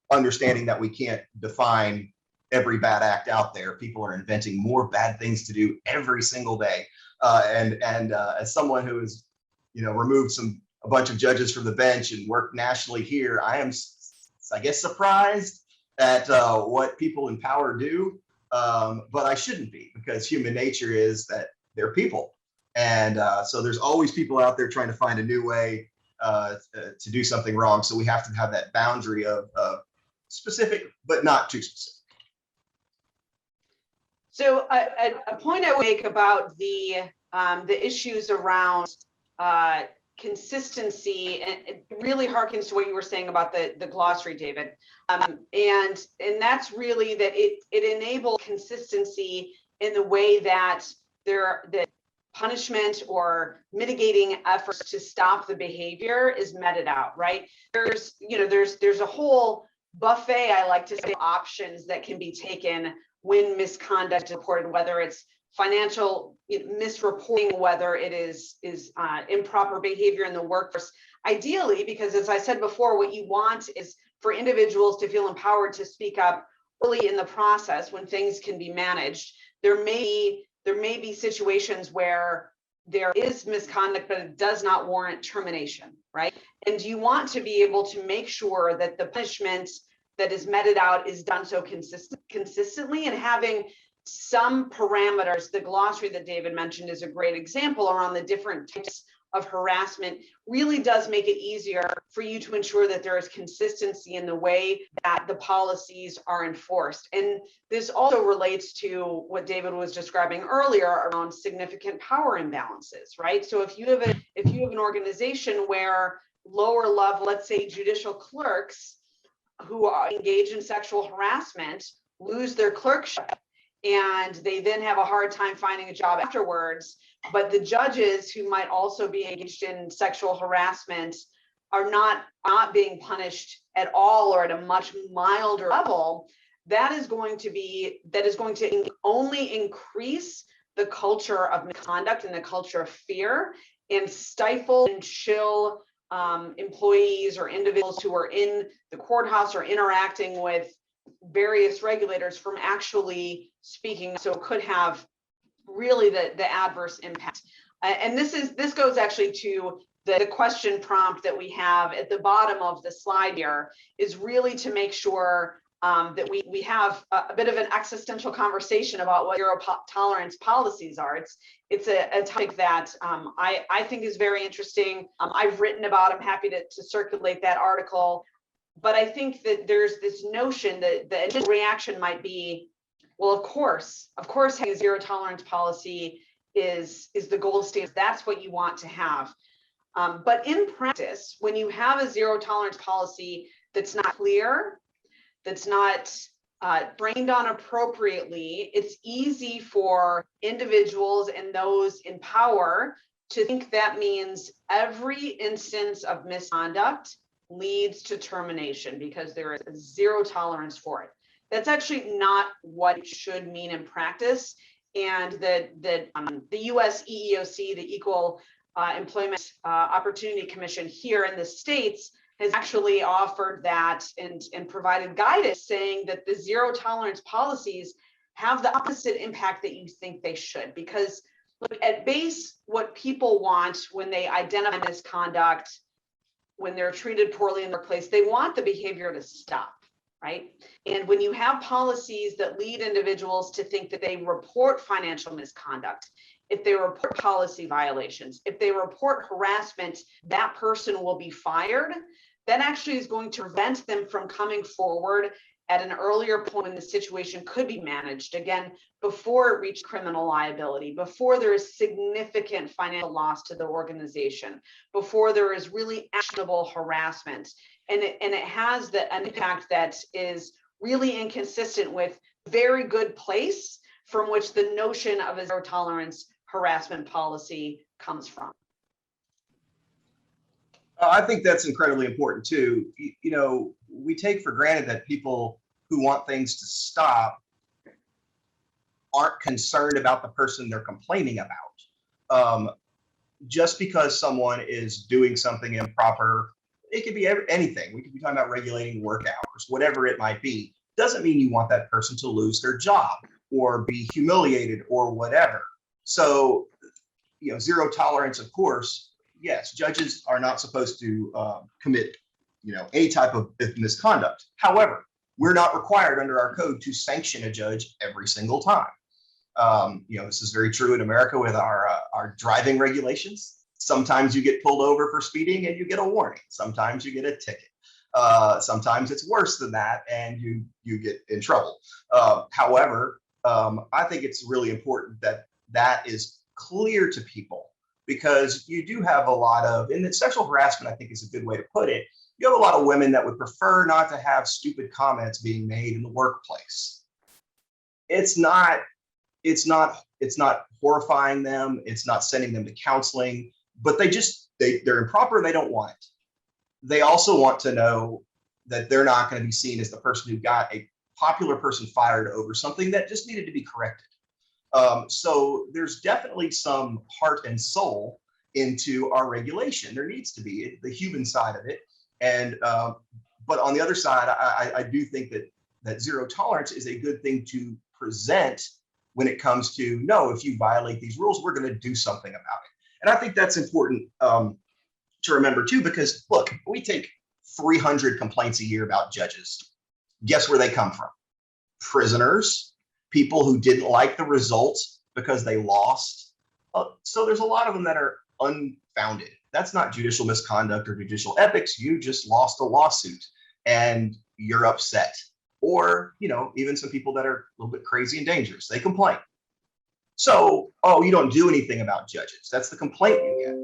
understanding that we can't define every bad act out there. People are inventing more bad things to do every single day. And as someone who has, removed a bunch of judges from the bench and worked nationally here, I am, I guess, surprised at what people in power do. But I shouldn't be, because human nature is that they're people. And so there's always people out there trying to find a new way to do something wrong. So we have to have that boundary of specific, but not too specific. So a point I would make about the issues around consistency, and it really harkens to what you were saying about the glossary, David. And that's really that it enables consistency in the way that that punishment or mitigating efforts to stop the behavior is meted out, right? There's a whole buffet, I like to say, options that can be taken when misconduct is reported, whether it's financial misreporting, whether it is improper behavior in the workforce. Ideally, because as I said before, what you want is for individuals to feel empowered to speak up early in the process when things can be managed. There may be situations where there is misconduct, but it does not warrant termination, right? And you want to be able to make sure that the punishment that is meted out is done so consistently, and having some parameters. The glossary that David mentioned is a great example around the different types of harassment really does make it easier for you to ensure that there is consistency in the way that the policies are enforced. And this also relates to what David was describing earlier around significant power imbalances, right? So if you have an organization where lower level, let's say judicial clerks who are engaged in sexual harassment lose their clerkship, and they then have a hard time finding a job afterwards, but the judges who might also be engaged in sexual harassment are not being punished at all or at a much milder level, that is going to only increase the culture of misconduct and the culture of fear, and stifle and chill employees or individuals who are in the courthouse or interacting with various regulators from actually speaking. So it could have really the adverse impact. And this goes actually to the question prompt that we have at the bottom of the slide here, is really to make sure that we have a bit of an existential conversation about what zero tolerance policies are. It's a topic that I think is very interesting. I've written about, I'm happy to circulate that article. But I think that there's this notion that the initial reaction might be, well, of course, having a zero tolerance policy is the gold standard. That's what you want to have. But in practice, when you have a zero tolerance policy that's not clear, that's not trained on appropriately, it's easy for individuals and those in power to think that means every instance of misconduct leads to termination because there is zero tolerance for it. That's actually not what it should mean in practice. And the US EEOC, the Equal Employment Opportunity Commission here in the States, has actually offered that and provided guidance saying that the zero tolerance policies have the opposite impact that you think they should. Because look, at base, what people want when they identify misconduct, when they're treated poorly in their workplace, they want the behavior to stop, right? And when you have policies that lead individuals to think that they report financial misconduct, if they report policy violations, if they report harassment, that person will be fired, that actually is going to prevent them from coming forward at an earlier point when the situation could be managed, again, before it reached criminal liability, before there is significant financial loss to the organization, before there is really actionable harassment. And it has an impact that is really inconsistent with very good place from which the notion of a zero tolerance harassment policy comes from. I think that's incredibly important too. You know, we take for granted that people who want things to stop aren't concerned about the person they're complaining about. Just because someone is doing something improper, it could be anything. We could be talking about regulating work hours, whatever it might be. Doesn't mean you want that person to lose their job or be humiliated or whatever. So, you know, zero tolerance, of course. Yes, judges are not supposed to commit, you know, any type of misconduct. However, we're not required under our code to sanction a judge every single time. You know, this is very true in America with our driving regulations. Sometimes you get pulled over for speeding and you get a warning. Sometimes you get a ticket. Sometimes it's worse than that and you get in trouble. However, I think it's really important that that is clear to people, because you do have a lot of, and sexual harassment, I think, is a good way to put it. You have a lot of women that would prefer not to have stupid comments being made in the workplace. It's not it's not horrifying them. It's not sending them to counseling, but they're improper. They don't want it. They also want to know that they're not going to be seen as the person who got a popular person fired over something that just needed to be corrected. So there's definitely some heart and soul into our regulation. There needs to be the human side of it. And but on the other side, I do think that zero tolerance is a good thing to present when it comes to, no, if you violate these rules, we're going to do something about it. And I think that's important to remember too, because look, we take 300 complaints a year about judges. Guess where they come from? Prisoners, people who didn't like the results because they lost. So there's a lot of them that are unfounded. That's not judicial misconduct or judicial ethics. You just lost a lawsuit and you're upset. Or, even some people that are a little bit crazy and dangerous, they complain. So, oh, you don't do anything about judges. That's the complaint you get.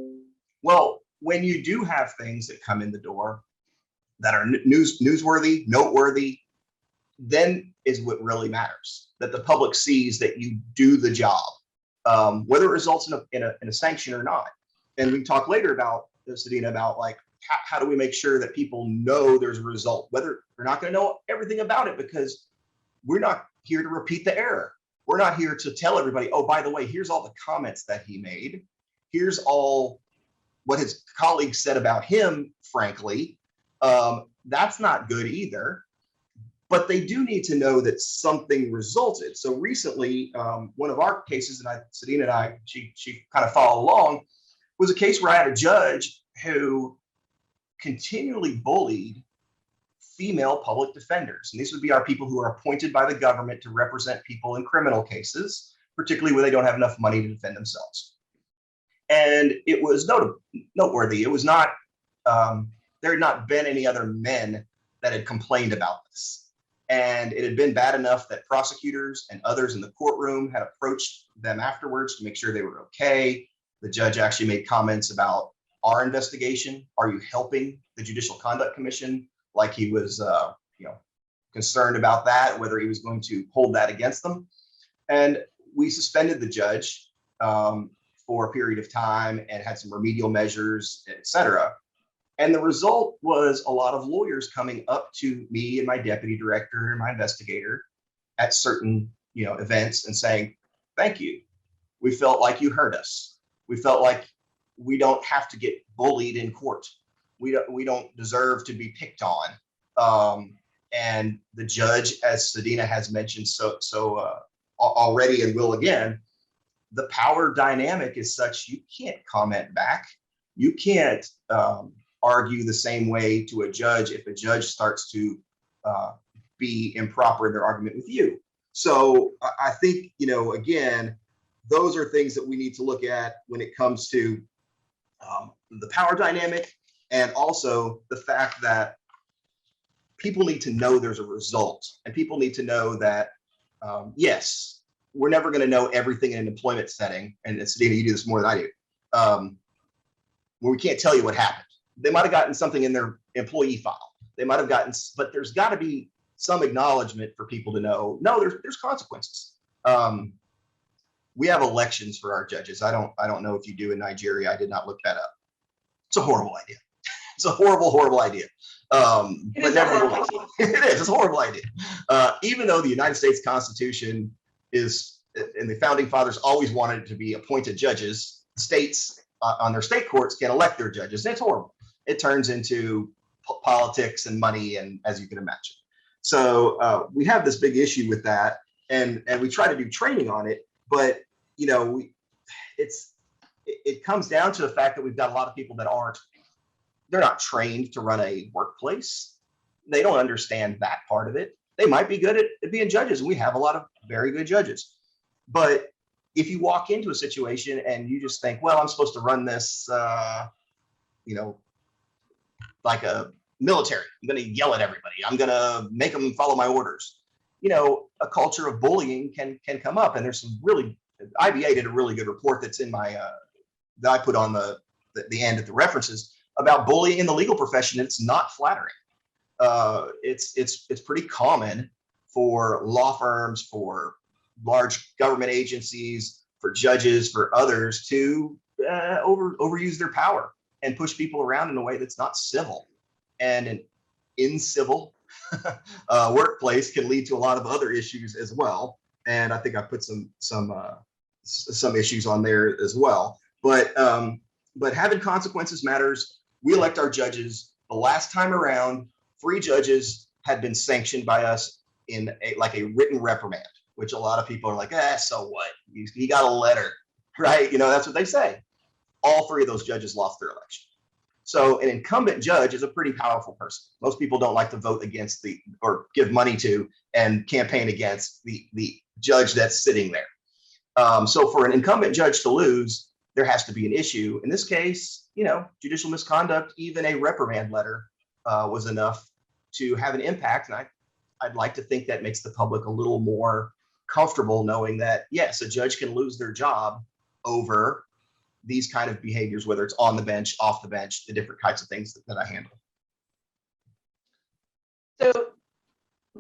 Well, when you do have things that come in the door that are newsworthy, noteworthy, then is what really matters, that the public sees that you do the job, whether it results in a sanction or not. And we can talk later about this, Sadina, about like, how do we make sure that people know there's a result, whether they're not going to know everything about it, because we're not here to repeat the error. We're not here to tell everybody, oh, by the way, here's all the comments that he made. Here's all what his colleagues said about him, frankly. That's not good either. But they do need to know that something resulted. So recently, one of our cases, and Sadina and I, she kind of followed along, was a case where I had a judge who continually bullied female public defenders. And these would be our people who are appointed by the government to represent people in criminal cases, particularly where they don't have enough money to defend themselves. And it was noteworthy. It was not, there had not been any other men that had complained about this. And it had been bad enough that prosecutors and others in the courtroom had approached them afterwards to make sure they were okay. The judge actually made comments about our investigation. Are you helping the Judicial Conduct Commission? Like he was, concerned about that, whether he was going to hold that against them. And we suspended the judge for a period of time and had some remedial measures, et cetera. And the result was a lot of lawyers coming up to me and my deputy director and my investigator at certain, events and saying, thank you. We felt like you heard us. We felt like we don't have to get bullied in court. We don't deserve to be picked on. And the judge, as Sadina has mentioned so already and will again, the power dynamic is such you can't comment back. You can't argue the same way to a judge if a judge starts to be improper in their argument with you. So I think, again, those are things that we need to look at when it comes to the power dynamic, and also the fact that people need to know there's a result, and people need to know that, yes, we're never going to know everything in an employment setting. And Sadina, you do this more than I do, where we can't tell you what happened. They might have gotten something in their employee file. They might have gotten, but there's got to be some acknowledgement for people to know, no, there's consequences. We have elections for our judges. I don't know if you do in Nigeria. I did not look that up. It's a horrible idea. It's a horrible idea. But nevertheless, it is. It's a horrible idea. Even though the United States Constitution is, and the founding fathers always wanted it to be appointed judges, states on their state courts can elect their judges. And it's horrible. It turns into politics and money, and as you can imagine. So we have this big issue with that, and we try to do training on it, but it comes down to the fact that we've got a lot of people that they're not trained to run a workplace. They don't understand that part of it. They might be good at being judges, and we have a lot of very good judges. But if you walk into a situation and you just think, well, I'm supposed to run this, like a military, I'm going to yell at everybody, I'm going to make them follow my orders. A culture of bullying can come up. And there's some really, IBA did a really good report that's in my, that I put on the end at the references about bullying in the legal profession. It's not flattering. It's pretty common for law firms, for large government agencies, for judges, for others to overuse their power and push people around in a way that's not civil. And an incivil workplace can lead to a lot of other issues as well. And I think I put some issues on there as well. But having consequences matters. We elect our judges. The last time around, 3 judges had been sanctioned by us in a written reprimand, which a lot of people are like, so what? He got a letter, right? That's what they say. All 3 of those judges lost their election. So an incumbent judge is a pretty powerful person. Most people don't like to vote against or give money to and campaign against the judge that's sitting there. So for an incumbent judge to lose, there has to be an issue. In this case, judicial misconduct, even a reprimand letter was enough to have an impact. And I'd like to think that makes the public a little more comfortable knowing that, yes, a judge can lose their job over these kind of behaviors, whether it's on the bench, off the bench, the different kinds of things that I handle. So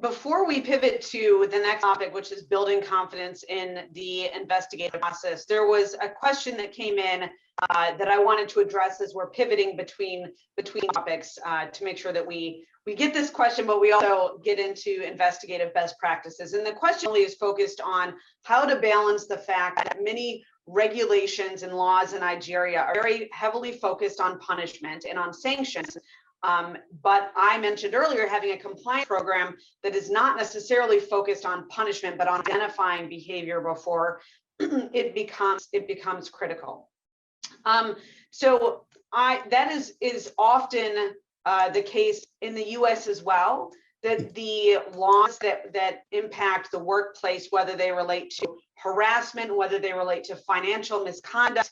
before we pivot to the next topic, which is building confidence in the investigative process, there was a question that came in that I wanted to address as we're pivoting between topics to make sure that we get this question, but we also get into investigative best practices. And the question really is focused on how to balance the fact that many regulations and laws in Nigeria are very heavily focused on punishment and on sanctions. But I mentioned earlier having a compliance program that is not necessarily focused on punishment, but on identifying behavior before it becomes critical. So that is often the case in the US as well, that the laws that impact the workplace, whether they relate to harassment, whether they relate to financial misconduct,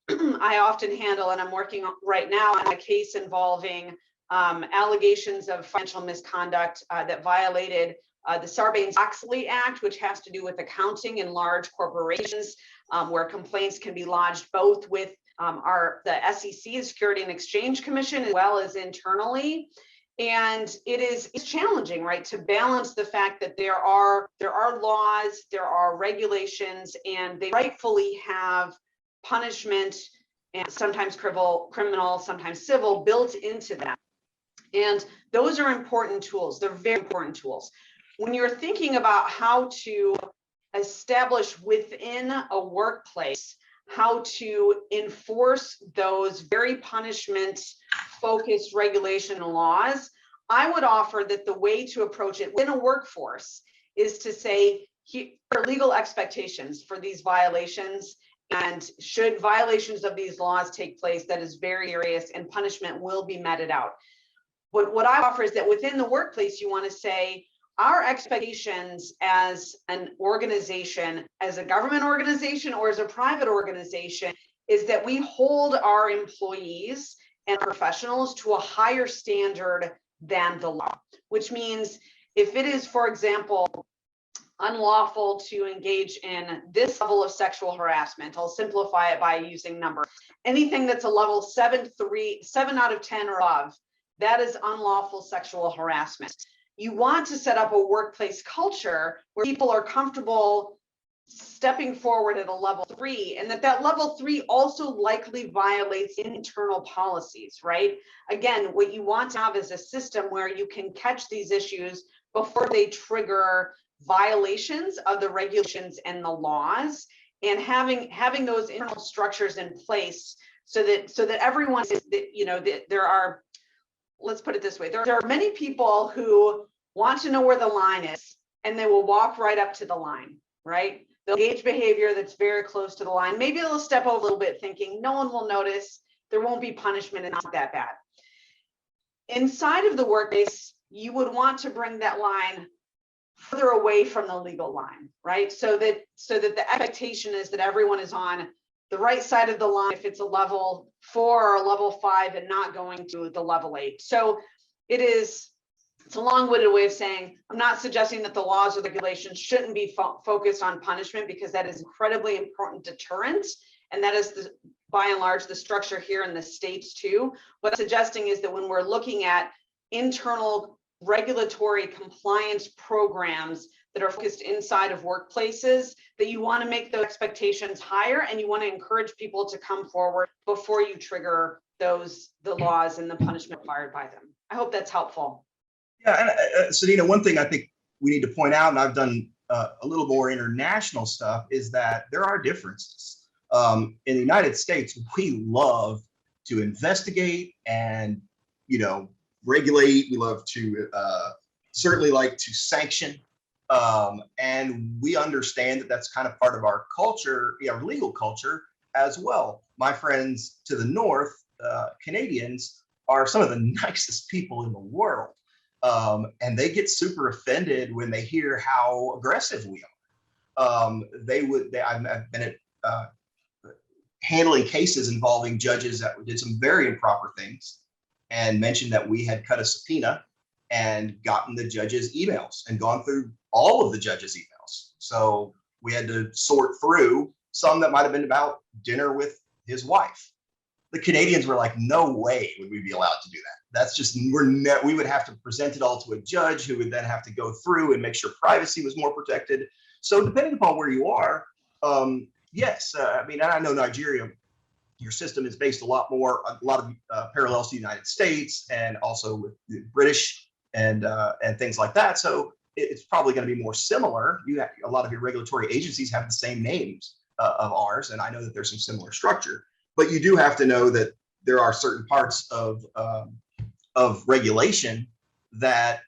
I often handle, and I'm working right now on a case involving allegations of financial misconduct that violated the Sarbanes-Oxley Act, which has to do with accounting in large corporations, where complaints can be lodged both with the SEC, Security and Exchange Commission, as well as internally. And it's challenging, right, to balance the fact that there are laws, there are regulations, and they rightfully have punishment, and sometimes criminal, sometimes civil, built into that. And those are important tools. They're very important tools. When you're thinking about how to establish within a workplace how to enforce those very punishment-focused regulation and laws, I would offer that the way to approach it within a workforce is to say, here are legal expectations for these violations, and should violations of these laws take place, that is very serious, and punishment will be meted out. But what I offer is that within the workplace, you want to say, our expectations as an organization, as a government organization or as a private organization, is that we hold our employees and professionals to a higher standard than the law, which means if it is, for example, unlawful to engage in this level of sexual harassment, I'll simplify it by using numbers. Anything that's a level 7 out of 10 or above, that is unlawful sexual harassment. You want to set up a workplace culture where people are comfortable stepping forward at a level 3, and that level 3 also likely violates internal policies, right? Again, what you want to have is a system where you can catch these issues before they trigger violations of the regulations and the laws, and having those internal structures in place so that everyone is, there are, let's put it this way, there are many people who want to know where the line is, and they will walk right up to the line, right? They'll engage behavior that's very close to the line. Maybe they'll step over a little bit thinking no one will notice, there won't be punishment, it's not that bad. Inside of the workplace, you would want to bring that line further away from the legal line, right? So that the expectation is that everyone is on the right side of the line if it's a level 4 or a level 5 and not going to the level 8. So it's a long-winded way of saying, I'm not suggesting that the laws or regulations shouldn't be focused on punishment, because that is incredibly important deterrent. And that is, by and large, the structure here in the States too. What I'm suggesting is that when we're looking at internal regulatory compliance programs that are focused inside of workplaces, that you want to make those expectations higher, and you want to encourage people to come forward before you trigger the laws and the punishment required by them. I hope that's helpful. Yeah, and Sedina, one thing I think we need to point out, and I've done a little more international stuff, is that there are differences. In the United States, we love to investigate and, regulate. We love to certainly like to sanction. And we understand that that's kind of part of our culture, our legal culture as well. My friends to the north, Canadians, are some of the nicest people in the world. And they get super offended when they hear how aggressive we are. I've been at handling cases involving judges that did some very improper things and mentioned that we had cut a subpoena and gotten the judge's emails and gone through all of the judge's emails. So we had to sort through some that might have been about dinner with his wife. The Canadians were like, no way would we be allowed to do that. That's just, we would have to present it all to a judge who would then have to go through and make sure privacy was more protected. So depending upon where you are, yes, I know Nigeria, your system is based a lot of parallels to the United States and also with the British and things like that. So it's probably going to be more similar. A lot of your regulatory agencies have the same names of ours, and I know that there's some similar structure. But you do have to know that there are certain parts of regulation that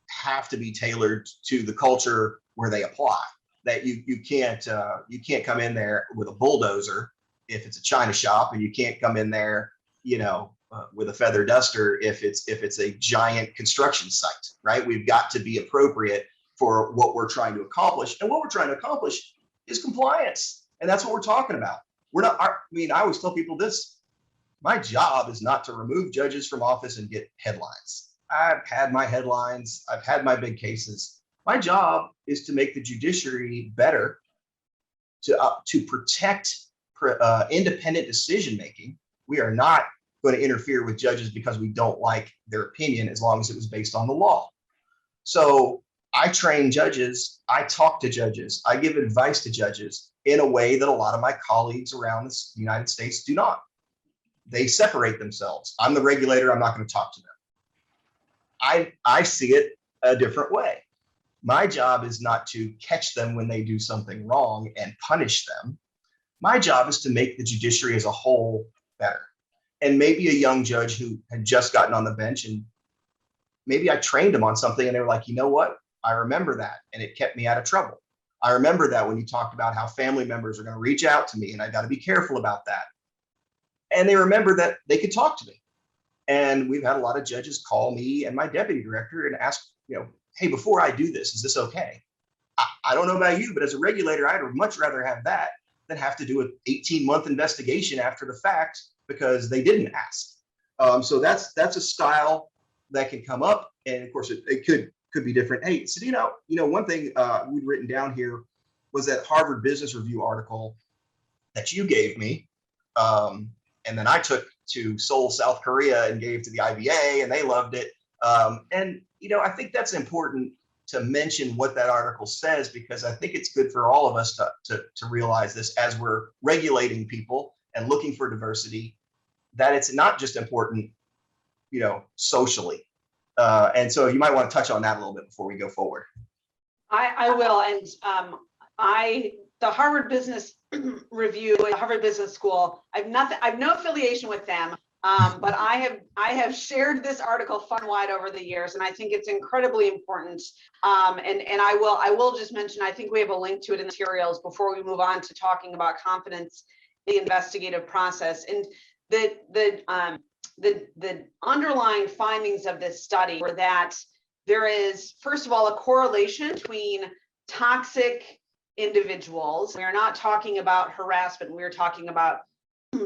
have to be tailored to the culture where they apply. That you can't come in there with a bulldozer if it's a China shop, and you can't come in there, with a feather duster if it's a giant construction site, right? We've got to be appropriate for what we're trying to accomplish, and what we're trying to accomplish is compliance, and that's what we're talking about. I always tell people this: my job is not to remove judges from office and get headlines. I've had my headlines. I've had my big cases. My job is to make the judiciary better, to protect independent decision making. We are not going to interfere with judges because we don't like their opinion, as long as it was based on the law. So I train judges. I talk to judges. I give advice to judges in a way that a lot of my colleagues around the United States do not. They separate themselves. I'm the regulator. I'm not going to talk to them. I see it a different way. My job is not to catch them when they do something wrong and punish them. My job is to make the judiciary as a whole better. And maybe a young judge who had just gotten on the bench, and maybe I trained him on something and they were like, you know what? I remember that, and it kept me out of trouble. I remember that when you talked about how family members are going to reach out to me, and I got to be careful about that. And they remember that they could talk to me. And we've had a lot of judges call me and my deputy director and ask, hey, before I do this, is this okay? I don't know about you, but as a regulator, I'd much rather have that than have to do an 18-month investigation after the fact because they didn't ask. So that's a style that can come up. And of course, it could be different. Hey, Sedina, one thing we'd written down here was that Harvard Business Review article that you gave me. And then I took to Seoul, South Korea, and gave to the IBA, and they loved it. And I think that's important to mention what that article says, because I think it's good for all of us to realize this as we're regulating people and looking for diversity, that it's not just important, socially. And so you might want to touch on that a little bit before we go forward. I will. And the Harvard Business Review and Harvard Business School, I've no affiliation with them, but I have shared this article far and wide over the years, and I think it's incredibly important. And I will just mention, I think we have a link to it in the materials before we move on to talking about confidence in the investigative process. And the underlying findings of this study were that there is, first of all, a correlation between toxic individuals. We are not talking about harassment. We're talking about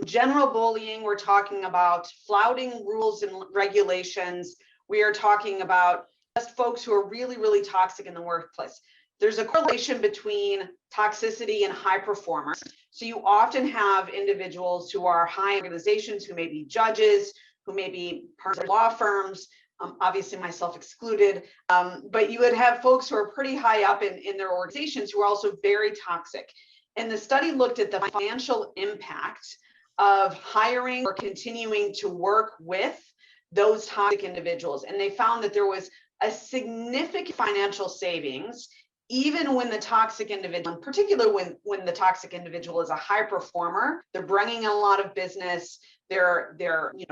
general bullying. We're talking about flouting rules and regulations. We are talking about just folks who are really, really toxic in the workplace. There's a correlation between toxicity and high performers. So you often have individuals who are high organizations, who may be judges, who may be part of law firms, obviously myself excluded, but you would have folks who are pretty high up in their organizations who are also very toxic. And the study looked at the financial impact of hiring or continuing to work with those toxic individuals. And they found that there was a significant financial savings, even when the toxic individual, in particular when the toxic individual is a high performer, they're bringing in a lot of business, they're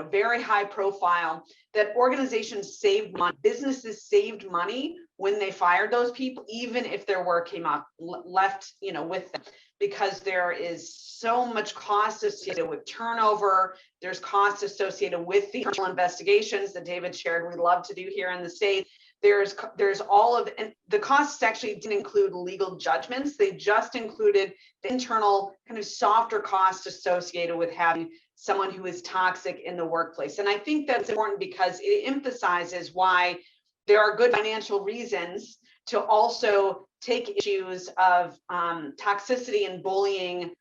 very high profile, that organizations saved money, businesses saved money when they fired those people, even if their work came up left with them, because there is so much cost associated with turnover. There's cost associated with the internal investigations that David shared we love to do here in the state. There's all of, and the costs actually didn't include legal judgments. They just included the internal kind of softer costs associated with having someone who is toxic in the workplace. And I think that's important because it emphasizes why there are good financial reasons to also take issues of toxicity and bullying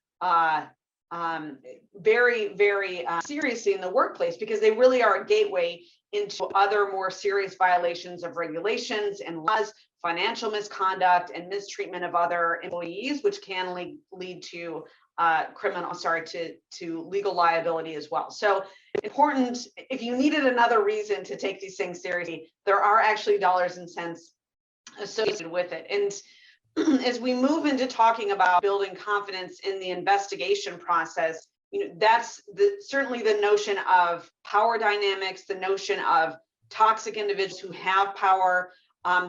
very, very seriously in the workplace, because they really are a gateway into other more serious violations of regulations and laws, financial misconduct and mistreatment of other employees, which can lead to to legal liability as well. So important, if you needed another reason to take these things seriously, there are actually dollars and cents associated with it. And as we move into talking about building confidence in the investigation process, that's certainly the notion of power dynamics, the notion of toxic individuals who have power.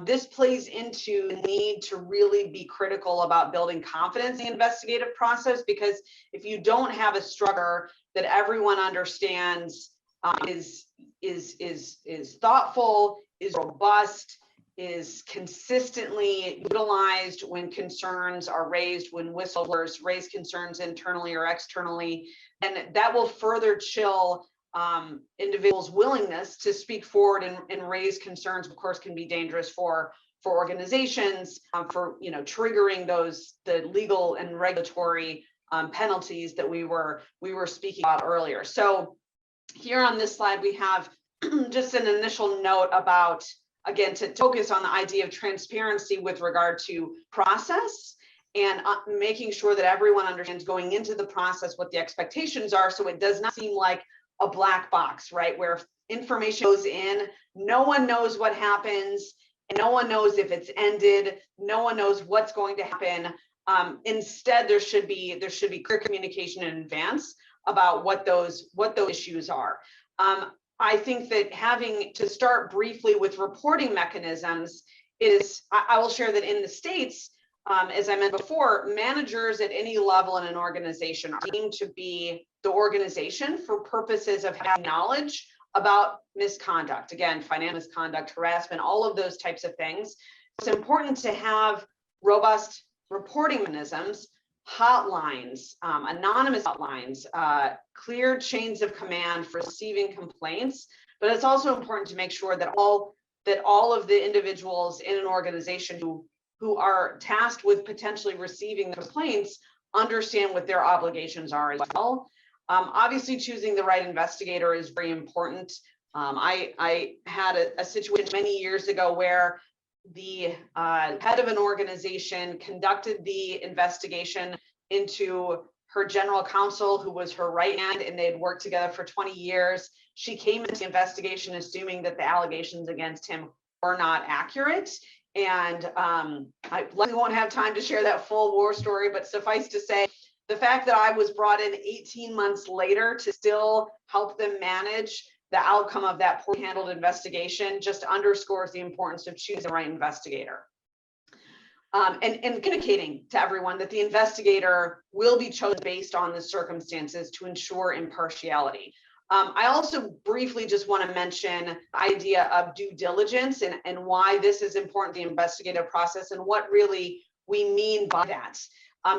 This plays into the need to really be critical about building confidence in the investigative process, because if you don't have a structure that everyone understands is thoughtful, is robust, is consistently utilized when concerns are raised, when whistleblowers raise concerns internally or externally, and that will further chill individuals' willingness to speak forward and raise concerns. Of course, can be dangerous for organizations, for triggering the legal and regulatory penalties that we were speaking about earlier. So here on this slide, we have just an initial note about, again, to focus on the idea of transparency with regard to process and making sure that everyone understands going into the process what the expectations are, so it does not seem like a black box, right? Where information goes in, no one knows what happens, and no one knows if it's ended, no one knows what's going to happen. Instead, there should be clear communication in advance about what those issues are. I think that having to start briefly with reporting mechanisms is, I will share that in the States, as I mentioned before, managers at any level in an organization are deemed to be the organization for purposes of having knowledge about misconduct. Again, financial misconduct, harassment, all of those types of things. It's important to have robust reporting mechanisms, hotlines, anonymous hotlines, clear chains of command for receiving complaints. But it's also important to make sure that all of the individuals in an organization who are tasked with potentially receiving the complaints understand what their obligations are as well. Obviously, choosing the right investigator is very important. I had a situation many years ago where the head of an organization conducted the investigation into her general counsel, who was her right hand, and they had worked together for 20 years. She came into the investigation assuming that the allegations against him were not accurate. And I likely won't have time to share that full war story, but suffice to say, the fact that I was brought in 18 months later to still help them manage the outcome of that poorly handled investigation just underscores the importance of choosing the right investigator. And communicating to everyone that the investigator will be chosen based on the circumstances to ensure impartiality. I also briefly just want to mention the idea of due diligence and why this is important, the investigative process, and what really we mean by that.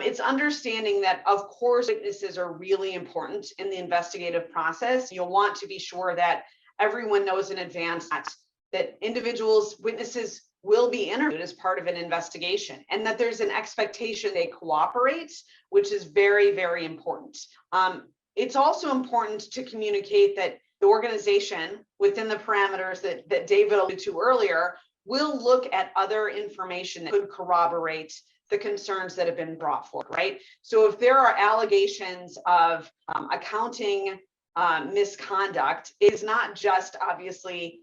It's understanding that, of course, witnesses are really important in the investigative process. You'll want to be sure that everyone knows in advance that individuals, witnesses will be interviewed as part of an investigation, and that there's an expectation they cooperate, which is very, very important. It's also important to communicate that the organization, within the parameters that David alluded to earlier, will look at other information that could corroborate the concerns that have been brought forward, right? So if there are allegations of accounting misconduct, it is not just obviously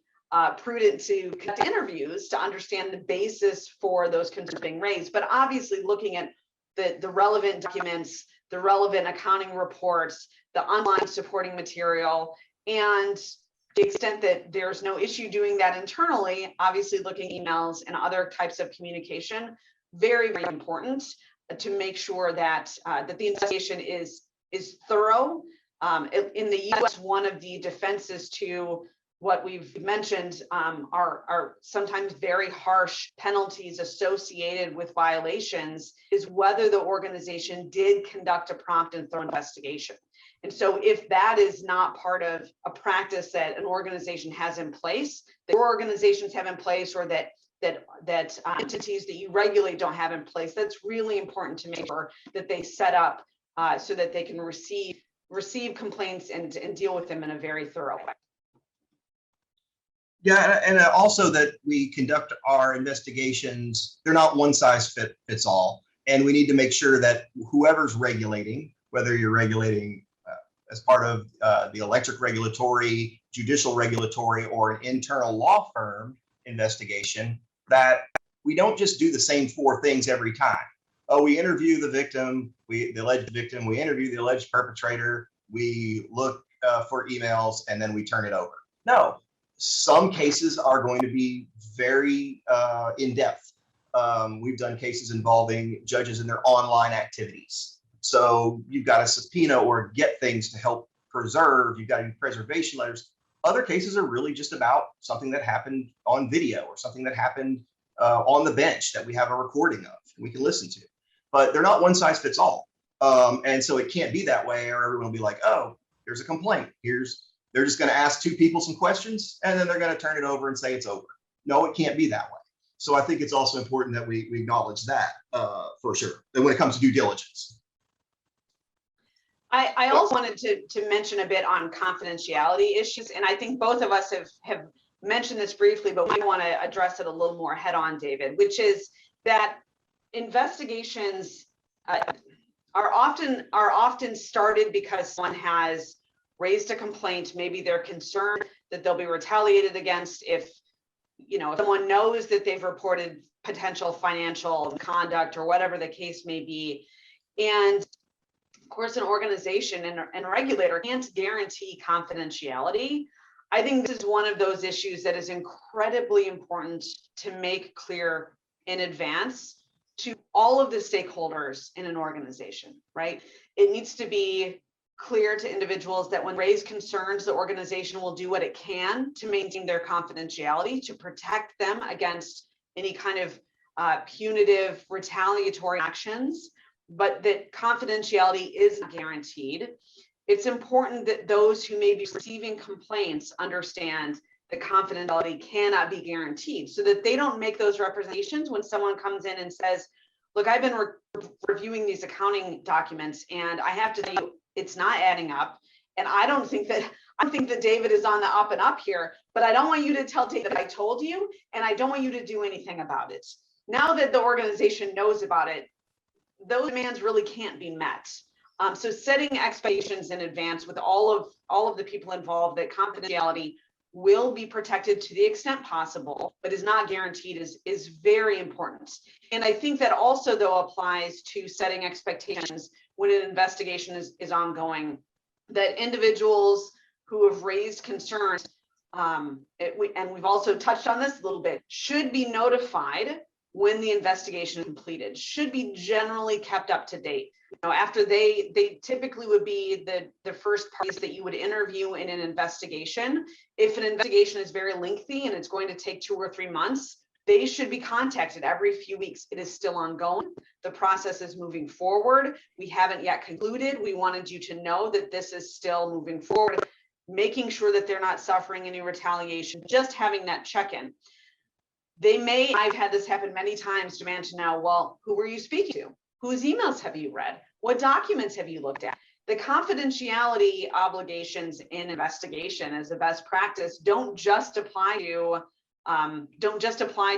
prudent to conduct interviews to understand the basis for those concerns being raised, but obviously looking at the relevant documents, the relevant accounting reports, the online supporting material, and to the extent that there's no issue doing that internally, obviously looking emails and other types of communication, very, very important to make sure that that the investigation is thorough. In the US, one of the defenses to what we've mentioned are sometimes very harsh penalties associated with violations is whether the organization did conduct a prompt and thorough investigation. And so if that is not part of a practice that an organization has in place, that your organizations have in place, or that entities that you regulate don't have in place, that's really important to make sure that they set up so that they can receive complaints and deal with them in a very thorough way. Yeah, and also that we conduct our investigations, they're not one size fits all. And we need to make sure that whoever's regulating, whether you're regulating as part of the electric regulatory, judicial regulatory, or an internal law firm investigation, that we don't just do the same 4 things every time. Oh, we interview the victim, the alleged victim, we interview the alleged perpetrator, we look for emails, and then we turn it over. No, some cases are going to be very in-depth. We've done cases involving judges in their online activities. So you've got to subpoena or get things to help preserve, you've got to do preservation letters. Other cases are really just about something that happened on video or something that happened on the bench that we have a recording of and we can listen to. But they're not one size fits all. And so it can't be that way, or everyone will be like, oh, here's a complaint. They're just going to ask 2 people some questions and then they're going to turn it over and say it's over. No, it can't be that way. So I think it's also important that we acknowledge that for sure. And when it comes to due diligence. I also wanted to mention a bit on confidentiality issues, and I think both of us have mentioned this briefly, but we want to address it a little more head on, David, which is that investigations are often started because someone has raised a complaint. Maybe they're concerned that they'll be retaliated against if someone knows that they've reported potential financial conduct or whatever the case may be. And of course, an organization and a regulator can't guarantee confidentiality. I think this is one of those issues that is incredibly important to make clear in advance to all of the stakeholders in an organization, right? It needs to be clear to individuals that when raised concerns, the organization will do what it can to maintain their confidentiality, to protect them against any kind of punitive retaliatory actions, but that confidentiality is guaranteed. It's important that those who may be receiving complaints understand that confidentiality cannot be guaranteed, so that they don't make those representations when someone comes in and says, look, I've been reviewing these accounting documents and I have to tell you, it's not adding up. And I think that David is on the up and up here, but I don't want you to tell David I told you, and I don't want you to do anything about it. Now that the organization knows about it, those demands really can't be met. So setting expectations in advance with all of the people involved that confidentiality will be protected to the extent possible, but is not guaranteed is very important. And I think that also though applies to setting expectations when an investigation is ongoing, that individuals who have raised concerns, and we've also touched on this a little bit, should be notified when the investigation is completed, should be generally kept up to date. After they typically would be the first parties that you would interview in an investigation. If an investigation is very lengthy and it's going to take 2 or 3 months, they should be contacted every few weeks. It is still ongoing. The process is moving forward. We haven't yet concluded. We wanted you to know that this is still moving forward, making sure that they're not suffering any retaliation, just having that check-in. I've had this happen many times, demand to know, well, who were you speaking to? Whose emails have you read? What documents have you looked at? the confidentiality obligations in investigation as a best practice don't just apply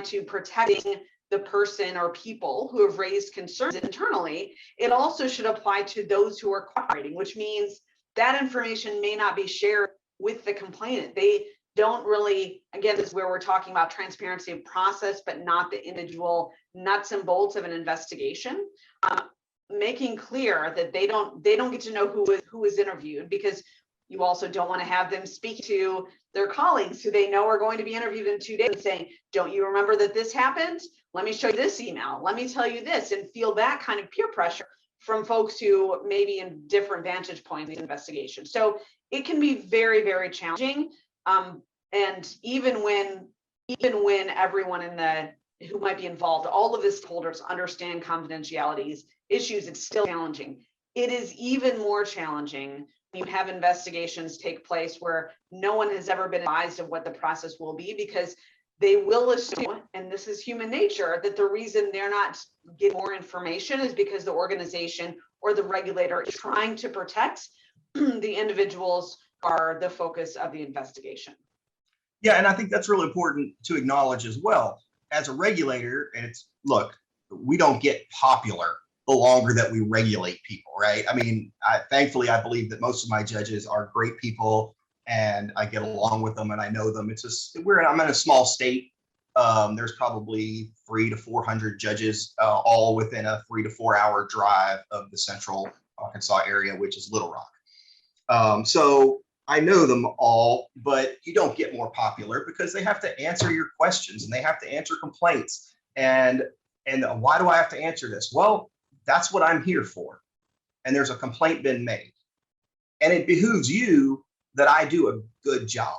to protecting the person or people who have raised concerns internally. It also should apply to those who are cooperating, which means that information may not be shared with the complainant. They don't really, again, this is where we're talking about transparency of process, but not the individual nuts and bolts of an investigation. Making clear that they don't get to know who is interviewed, because you also don't want to have them speak to their colleagues who they know are going to be interviewed in 2 days and saying, don't you remember that this happened? Let me show you this email. Let me tell you this, and feel that kind of peer pressure from folks who may be in different vantage points in the investigation. So it can be very, very challenging. And even when everyone who might be involved, all of the stakeholders understand confidentiality issues, it's still challenging. It is even more challenging when you have investigations take place where no one has ever been advised of what the process will be, because they will assume, and this is human nature, that the reason they're not getting more information is because the organization or the regulator is trying to protect the individuals who are the focus of the investigation. Yeah, and I think that's really important to acknowledge as well. As a regulator, and look, we don't get popular the longer that we regulate people, right? I mean, thankfully, I believe that most of my judges are great people, and I get along with them and I know them. It's just, I'm in a small state. There's probably 300 to 400 judges, all within a 3 to 4 hour drive of the central Arkansas area, which is Little Rock. So I know them all, but you don't get more popular because they have to answer your questions and they have to answer complaints. And why do I have to answer this? Well, that's what I'm here for. And there's a complaint been made. And it behooves you that I do a good job.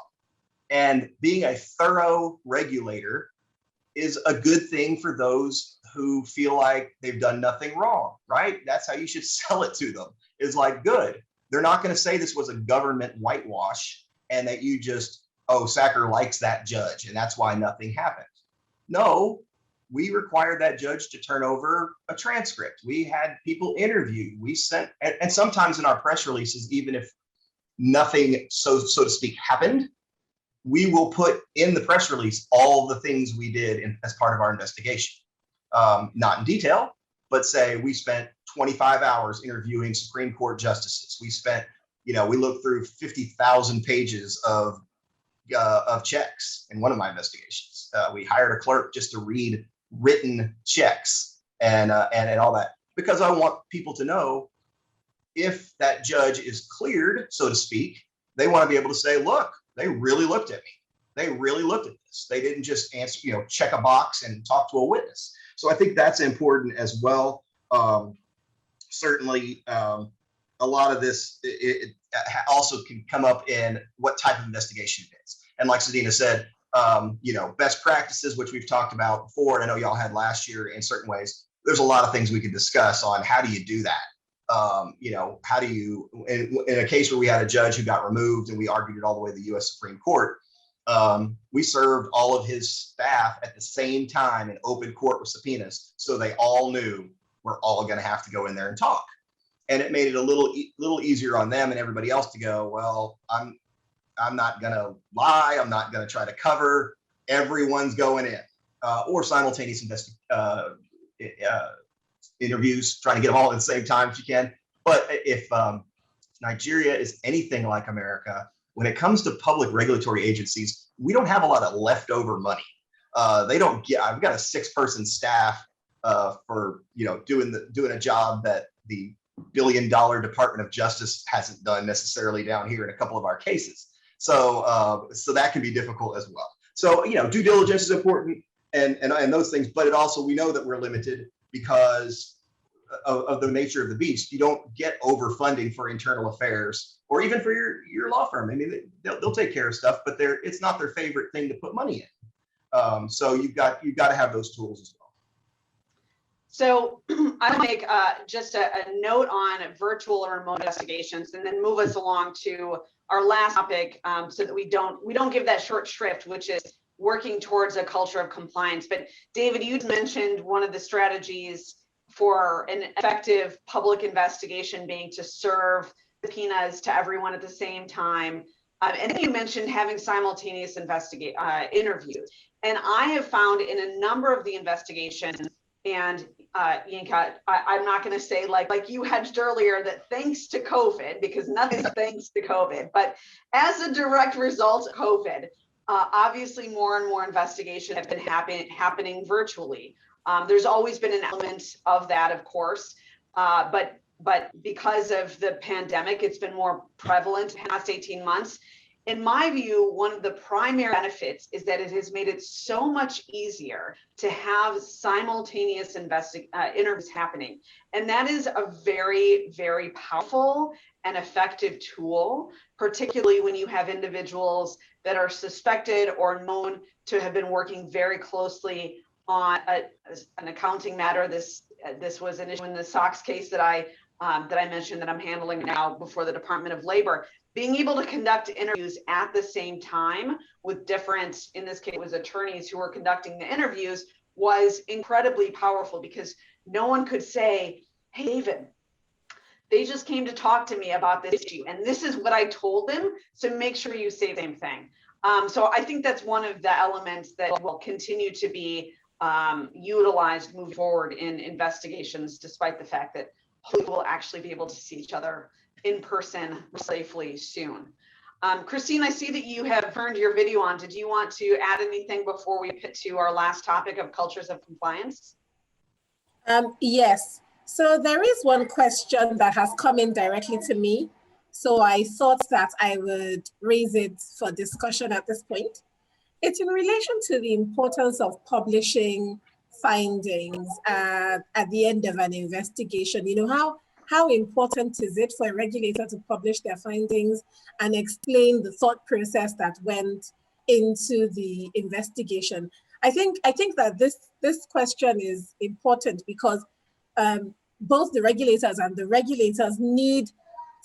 And being a thorough regulator is a good thing for those who feel like they've done nothing wrong, right? That's how you should sell it to them. Is like, good. They're not going to say this was a government whitewash and that you just, oh, Sacker likes that judge and that's why nothing happened. No, we required that judge to turn over a transcript. We had people interviewed. We sent, and sometimes in our press releases, even if nothing, so to speak, happened, we will put in the press release all the things we did as part of our investigation. Not in detail, but say we spent 25 hours interviewing Supreme Court justices. We spent, we looked through 50,000 pages of checks in one of my investigations. We hired a clerk just to read written checks and all that, because I want people to know if that judge is cleared, so to speak, they want to be able to say, look, they really looked at me. They really looked at this. They didn't just answer, check a box and talk to a witness. So I think that's important as well. Certainly, a lot of this it also can come up in what type of investigation it is. And like Sadina said, best practices, which we've talked about before, and I know y'all had last year in certain ways. There's a lot of things we could discuss on how do you do that. How do you, in a case where we had a judge who got removed and we argued it all the way to the U.S. Supreme Court, we served all of his staff at the same time in open court with subpoenas, so they all knew we're all going to have to go in there and talk. And it made it a little easier on them and everybody else to go, well, I'm not going to lie. I'm not going to try to cover. Everyone's going in, or simultaneous interviews, trying to get them all at the same time if you can. But if Nigeria is anything like America, when it comes to public regulatory agencies, we don't have a lot of leftover money. They don't get. I've got a 6-person staff for doing a job that the $1 billion Department of Justice hasn't done necessarily down here in a couple of our cases. So that can be difficult as well. So due diligence is important and those things, but it also, we know that we're limited because of the nature of the beast. You don't get overfunding for internal affairs or even for your law firm. I mean, they'll take care of stuff, but it's not their favorite thing to put money in. So you've got to have those tools as well. So I'll make just a note on virtual or remote investigations, and then move us along to our last topic, so that we don't give that short shrift, which is working towards a culture of compliance. But David, you mentioned one of the strategies for an effective public investigation being to serve subpoenas to everyone at the same time. And then you mentioned having simultaneous interviews. And I have found in a number of the investigations, and Yinka, I'm not going to say like you hedged earlier that thanks to COVID, because nothing's thanks to COVID, but as a direct result of COVID, obviously more and more investigations have been happening virtually. There's always been an element of that, of course, but because of the pandemic, it's been more prevalent in the past 18 months. In my view, one of the primary benefits is that it has made it so much easier to have simultaneous interviews happening. And that is a very, very powerful and effective tool, particularly when you have individuals that are suspected or known to have been working very closely on an accounting matter. This was an issue in the Sox case that I mentioned that I'm handling now before the Department of Labor. Being able to conduct interviews at the same time with different, in this case, it was attorneys who were conducting the interviews, was incredibly powerful, because no one could say, hey, David, they just came to talk to me about this issue, and this is what I told them, so make sure you say the same thing. So I think that's one of the elements that will continue to be utilized moving forward in investigations, despite the fact that hopefully we'll actually be able to see each other in person safely soon. Christine, I see that you have turned your video on. Did you want to add anything before we get to our last topic of cultures of compliance? Yes. So there is one question that has come in directly to me. So I thought that I would raise it for discussion at this point. It's in relation to the importance of publishing findings at the end of an investigation. You know, how important is it for a regulator to publish their findings and explain the thought process that went into the investigation? I think that this question is important because both the regulators and the regulators need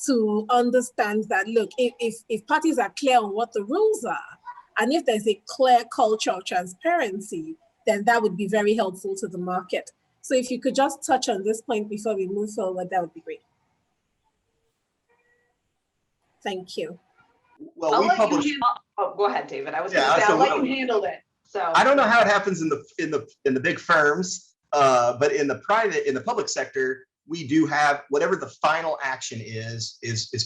to understand that, look, if parties are clear on what the rules are, and if there's a clear culture of transparency, then that would be very helpful to the market. So if you could just touch on this point before we move forward, that would be great. Thank you. Well, we publish. Oh, go ahead, David. I was going to say, I'll let you handle it. So I don't know how it happens in the big firms, but in the public sector, we do have whatever the final action is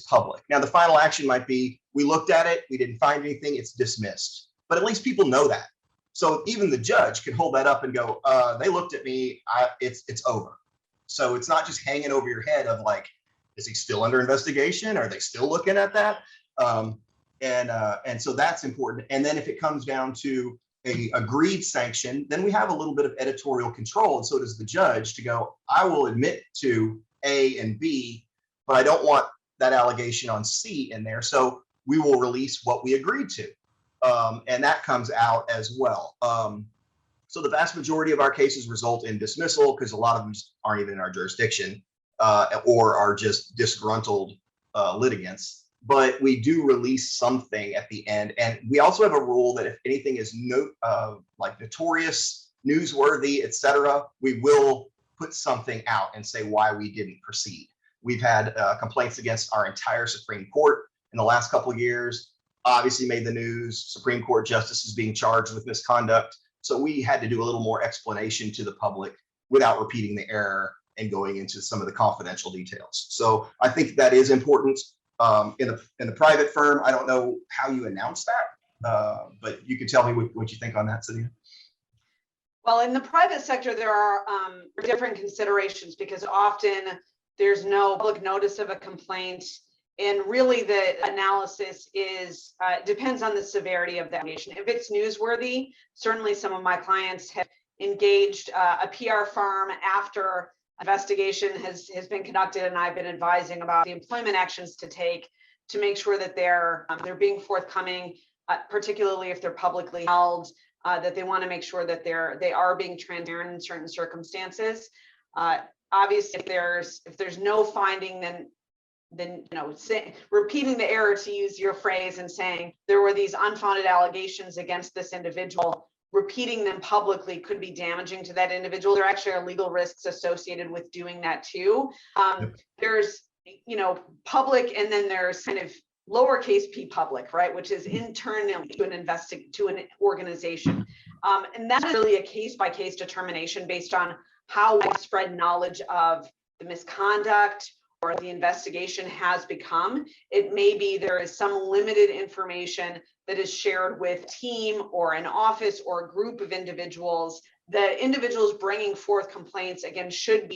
public. Now, the final action might be, we looked at it, we didn't find anything, it's dismissed. But at least people know that. So even the judge can hold that up and go, they looked at me, it's over. So it's not just hanging over your head of like, is he still under investigation? Are they still looking at that? And so that's important. And then if it comes down to a agreed sanction, then we have a little bit of editorial control, and so does the judge, to go, I will admit to A and B, but I don't want that allegation on C in there. So we will release what we agreed to. And that comes out as well. So the vast majority of our cases result in dismissal because a lot of them aren't even in our jurisdiction or are just disgruntled litigants. But we do release something at the end. And we also have a rule that if anything is like notorious, newsworthy, etc., we will put something out and say why we didn't proceed. We've had complaints against our entire Supreme Court in the last couple of years, obviously made the news. Supreme Court justices being charged with misconduct. So we had to do a little more explanation to the public without repeating the error and going into some of the confidential details. So I think that is important. In the private firm, I don't know how you announce that, but you can tell me what you think on that, Cynthia. Well, in the private sector, there are different considerations because often there's no public notice of a complaint, and really the analysis is depends on the severity of the allegation. If it's newsworthy, certainly some of my clients have engaged a PR firm after investigation has been conducted, and I've been advising about the employment actions to take to make sure that they're being forthcoming, particularly if they're publicly held, that they want to make sure that they are being transparent in certain circumstances. Obviously, if there's no finding, then repeating the error, to use your phrase, and saying there were these unfounded allegations against this individual, repeating them publicly could be damaging to that individual. There actually are legal risks associated with doing that too. public, and then there's kind of lowercase p public, right, which is internal to an organization. And that is really a case-by-case determination based on how widespread knowledge of the misconduct or the investigation has become. It may be there is some limited information that is shared with a team or an office or a group of individuals. The individuals bringing forth complaints, again, should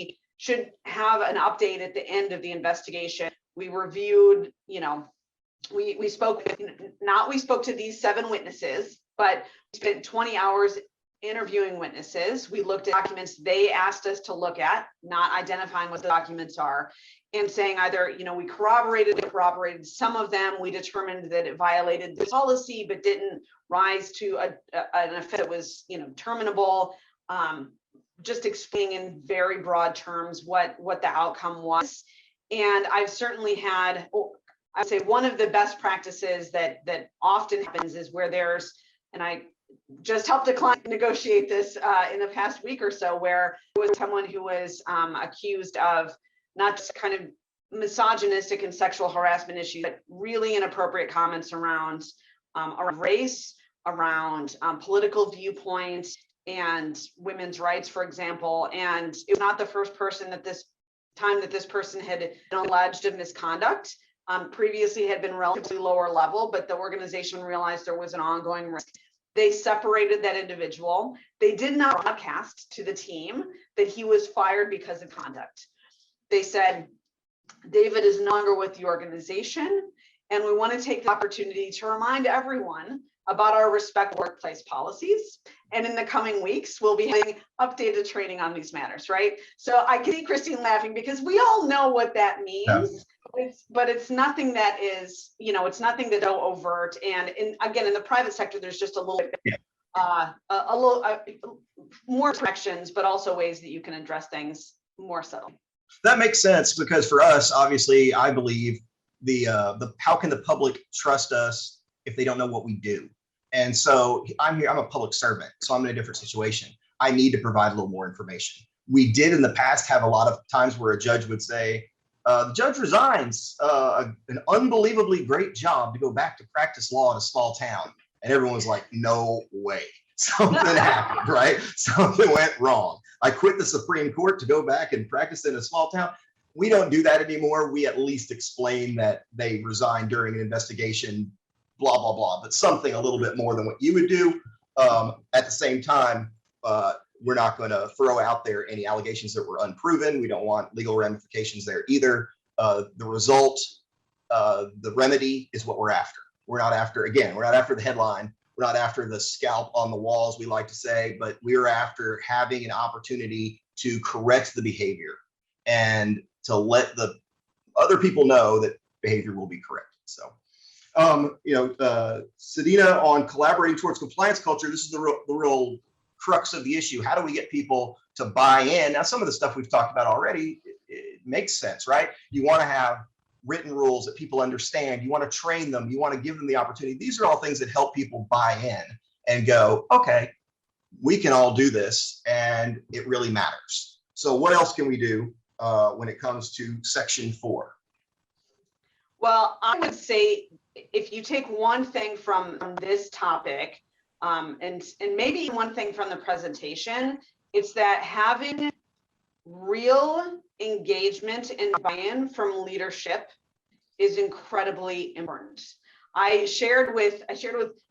have an update at the end of the investigation. We reviewed, we spoke to these 7 witnesses, but we spent 20 hours interviewing witnesses. We looked at documents they asked us to look at, not identifying what the documents are, and saying either, we corroborated some of them. We determined that it violated the policy, but didn't rise to an offense that was, terminable. Just explaining in very broad terms what the outcome was. And I've certainly had, I'd say one of the best practices that often happens is where there's, and I just helped a client negotiate this in the past week or so, where it was someone who was accused of not just kind of misogynistic and sexual harassment issues, but really inappropriate comments around race, around political viewpoints and women's rights, for example. And it was not the first person that this person had been alleged of misconduct. Previously had been relatively lower level, but the organization realized there was an ongoing risk. They separated that individual. They did not broadcast to the team that he was fired because of conduct. They said, David is no longer with the organization, and we want to take the opportunity to remind everyone about our respect workplace policies. And in the coming weeks, we'll be having updated training on these matters, right? So I can see Christine laughing because we all know what that means, but it's nothing that is, it's nothing that's so overt. And again, in the private sector, there's just a little bit, more protections, but also ways that you can address things more subtly. That makes sense, because for us, obviously, I believe the how can the public trust us if they don't know what we do? And so I'm a public servant, so I'm in a different situation. I need to provide a little more information. We did in the past have a lot of times where a judge would say, the judge resigns, an unbelievably great job to go back to practice law in a small town. And everyone was like, no way. Something happened, right? Something went wrong. I quit the Supreme Court to go back and practice in a small town. We don't do that anymore. We at least explain that they resigned during an investigation, blah, blah, blah, but something a little bit more than what you would do. At the same time, we're not going to throw out there any allegations that were unproven. We don't want legal ramifications there either. The result, the remedy is what we're after. We're not after the headline. We're not after the scalp on the walls, we like to say, but we're after having an opportunity to correct the behavior and to let the other people know that behavior will be corrected. So, Sadina, on collaborating towards compliance culture, this is the real crux of the issue. How do we get people to buy in? Now, some of the stuff we've talked about already, it makes sense, right? You want to have written rules that people understand. You want to train them. You want to give them the opportunity. These are all things that help people buy in and go, okay, we can all do this and it really matters. So what else can we do when it comes to Section 4? Well, I would say if you take one thing from this topic, and maybe one thing from the presentation, it's that having real engagement and buy-in from leadership is incredibly important. I shared with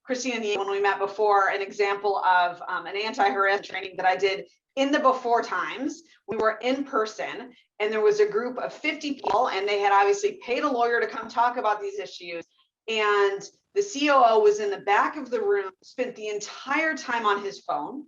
Christine and when we met before an example of an anti-harassment training that I did in the before times. We were in person and there was a group of 50 people and they had obviously paid a lawyer to come talk about these issues. And the COO was in the back of the room, spent the entire time on his phone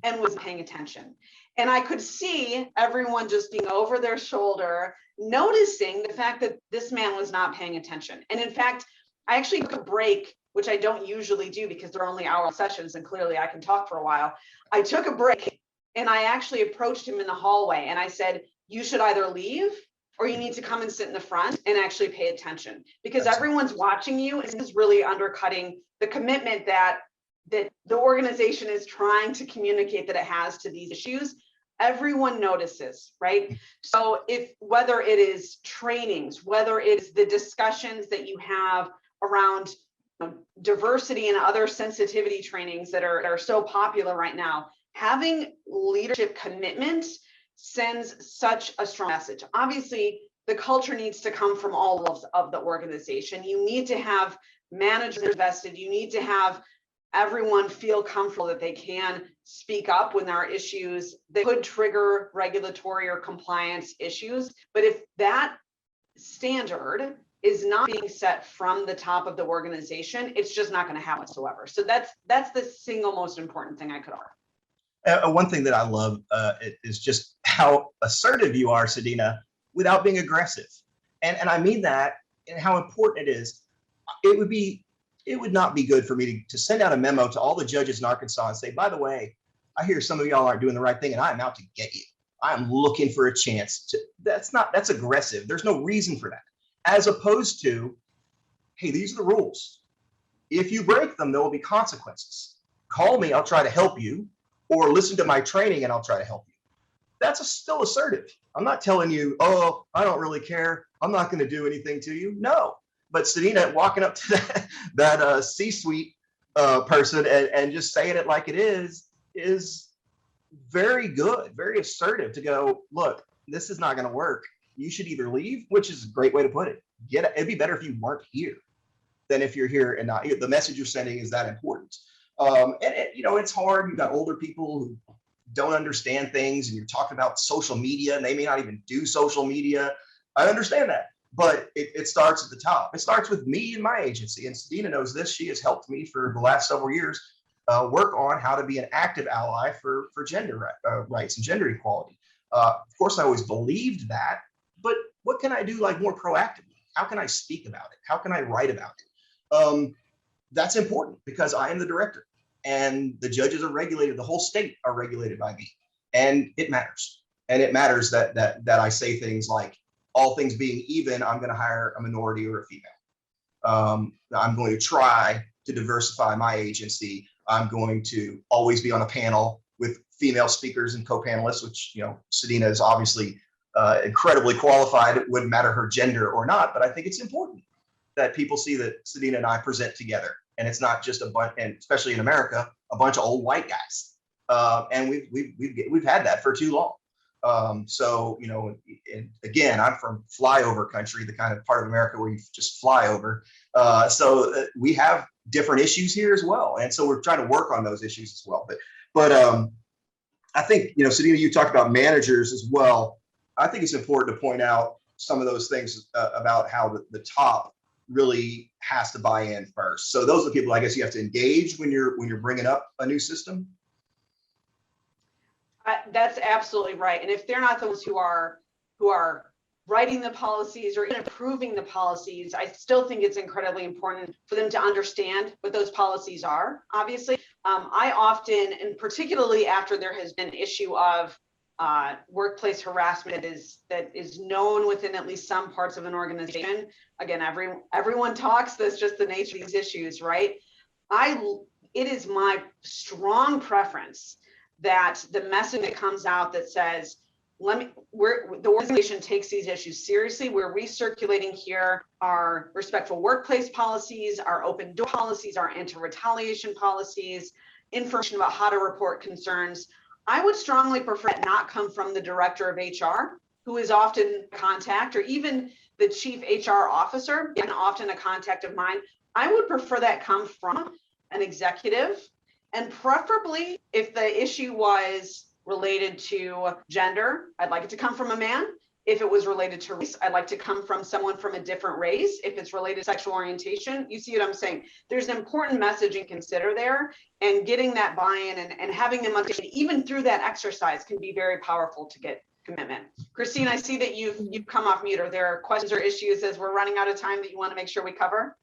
and was paying attention. And I could see everyone just being over their shoulder, noticing the fact that this man was not paying attention. And in fact, I actually took a break, which I don't usually do because they're only hour sessions and clearly I can talk for a while. I took a break and I actually approached him in the hallway and I said, you should either leave or you need to come and sit in the front and actually pay attention because everyone's watching you and this is really undercutting the commitment that the organization is trying to communicate that it has to these issues. everyone notices, right? So whether it is trainings, whether it's the discussions that you have around diversity and other sensitivity trainings that are so popular right now, having leadership commitment sends such a strong message. Obviously, the culture needs to come from all of the organization. You need to have managers invested. You need to have everyone feel comfortable that they can speak up when there are issues that could trigger regulatory or compliance issues. But if that standard is not being set from the top of the organization, it's just not going to happen whatsoever. So that's the single most important thing I could offer. One thing that I love is just how assertive you are, Sadina, without being aggressive. And I mean that, and how important it is. It would not be good for me to send out a memo to all the judges in Arkansas and say, by the way, I hear some of y'all aren't doing the right thing and I'm out to get you. I'm looking for a chance to, that's aggressive. There's no reason for that. As opposed to, hey, these are the rules. If you break them, there will be consequences. Call me, I'll try to help you, or listen to my training and I'll try to help you. That's still assertive. I'm not telling you, oh, I don't really care, I'm not going to do anything to you. No. But Sadina walking up to that C-suite person and just saying it like it is very good, very assertive to go, look, this is not going to work. You should either leave, which is a great way to put it. It'd be better if you weren't here than if you're here and not. The message you're sending is that important. And it's hard. You've got older people who don't understand things, and you're talking about social media, and they may not even do social media. I understand that. But it starts at the top. It starts with me and my agency. And Sadina knows this. She has helped me for the last several years work on how to be an active ally for gender rights and gender equality. Of course, I always believed that. But what can I do more proactively? How can I speak about it? How can I write about it? That's important because I am the director. And the judges are regulated. The whole state are regulated by me. And it matters. And it matters that I say things like, all things being even, I'm going to hire a minority or a female. I'm going to try to diversify my agency. I'm going to always be on a panel with female speakers and co-panelists, which, Sadina is obviously incredibly qualified. It wouldn't matter her gender or not, but I think it's important that people see that Sadina and I present together. And it's not just a bunch, and especially in America, a bunch of old white guys. And we've had that for too long. And again, I'm from flyover country, the kind of part of America where you just fly over. So we have different issues here as well. And so we're trying to work on those issues as well. But I think, Sadina, you talked about managers as well. I think it's important to point out some of those things about how the top really has to buy in first. So those are the people I guess you have to engage when you're bringing up a new system. That's absolutely right. And if they're not those who are writing the policies or improving the policies, I still think it's incredibly important for them to understand what those policies are. Obviously, I often, and particularly after there has been an issue of workplace harassment that is known within at least some parts of an organization. Again, everyone talks. That's just the nature of these issues, right? It is my strong preference that the message that comes out that says, the organization takes these issues seriously. We're recirculating here our respectful workplace policies, our open door policies, our anti-retaliation policies, information about how to report concerns. I would strongly prefer it not come from the director of HR, who is often a contact, or even the chief HR officer, and often a contact of mine. I would prefer that come from an executive. And preferably, if the issue was related to gender, I'd like it to come from a man. If it was related to race, I'd like to come from someone from a different race. If it's related to sexual orientation, you see what I'm saying? There's an important messaging to consider there, and getting that buy-in and having them understand, even through that exercise, can be very powerful to get commitment. Christine, I see that you've come off mute. Are there questions or issues as we're running out of time that you want to make sure we cover?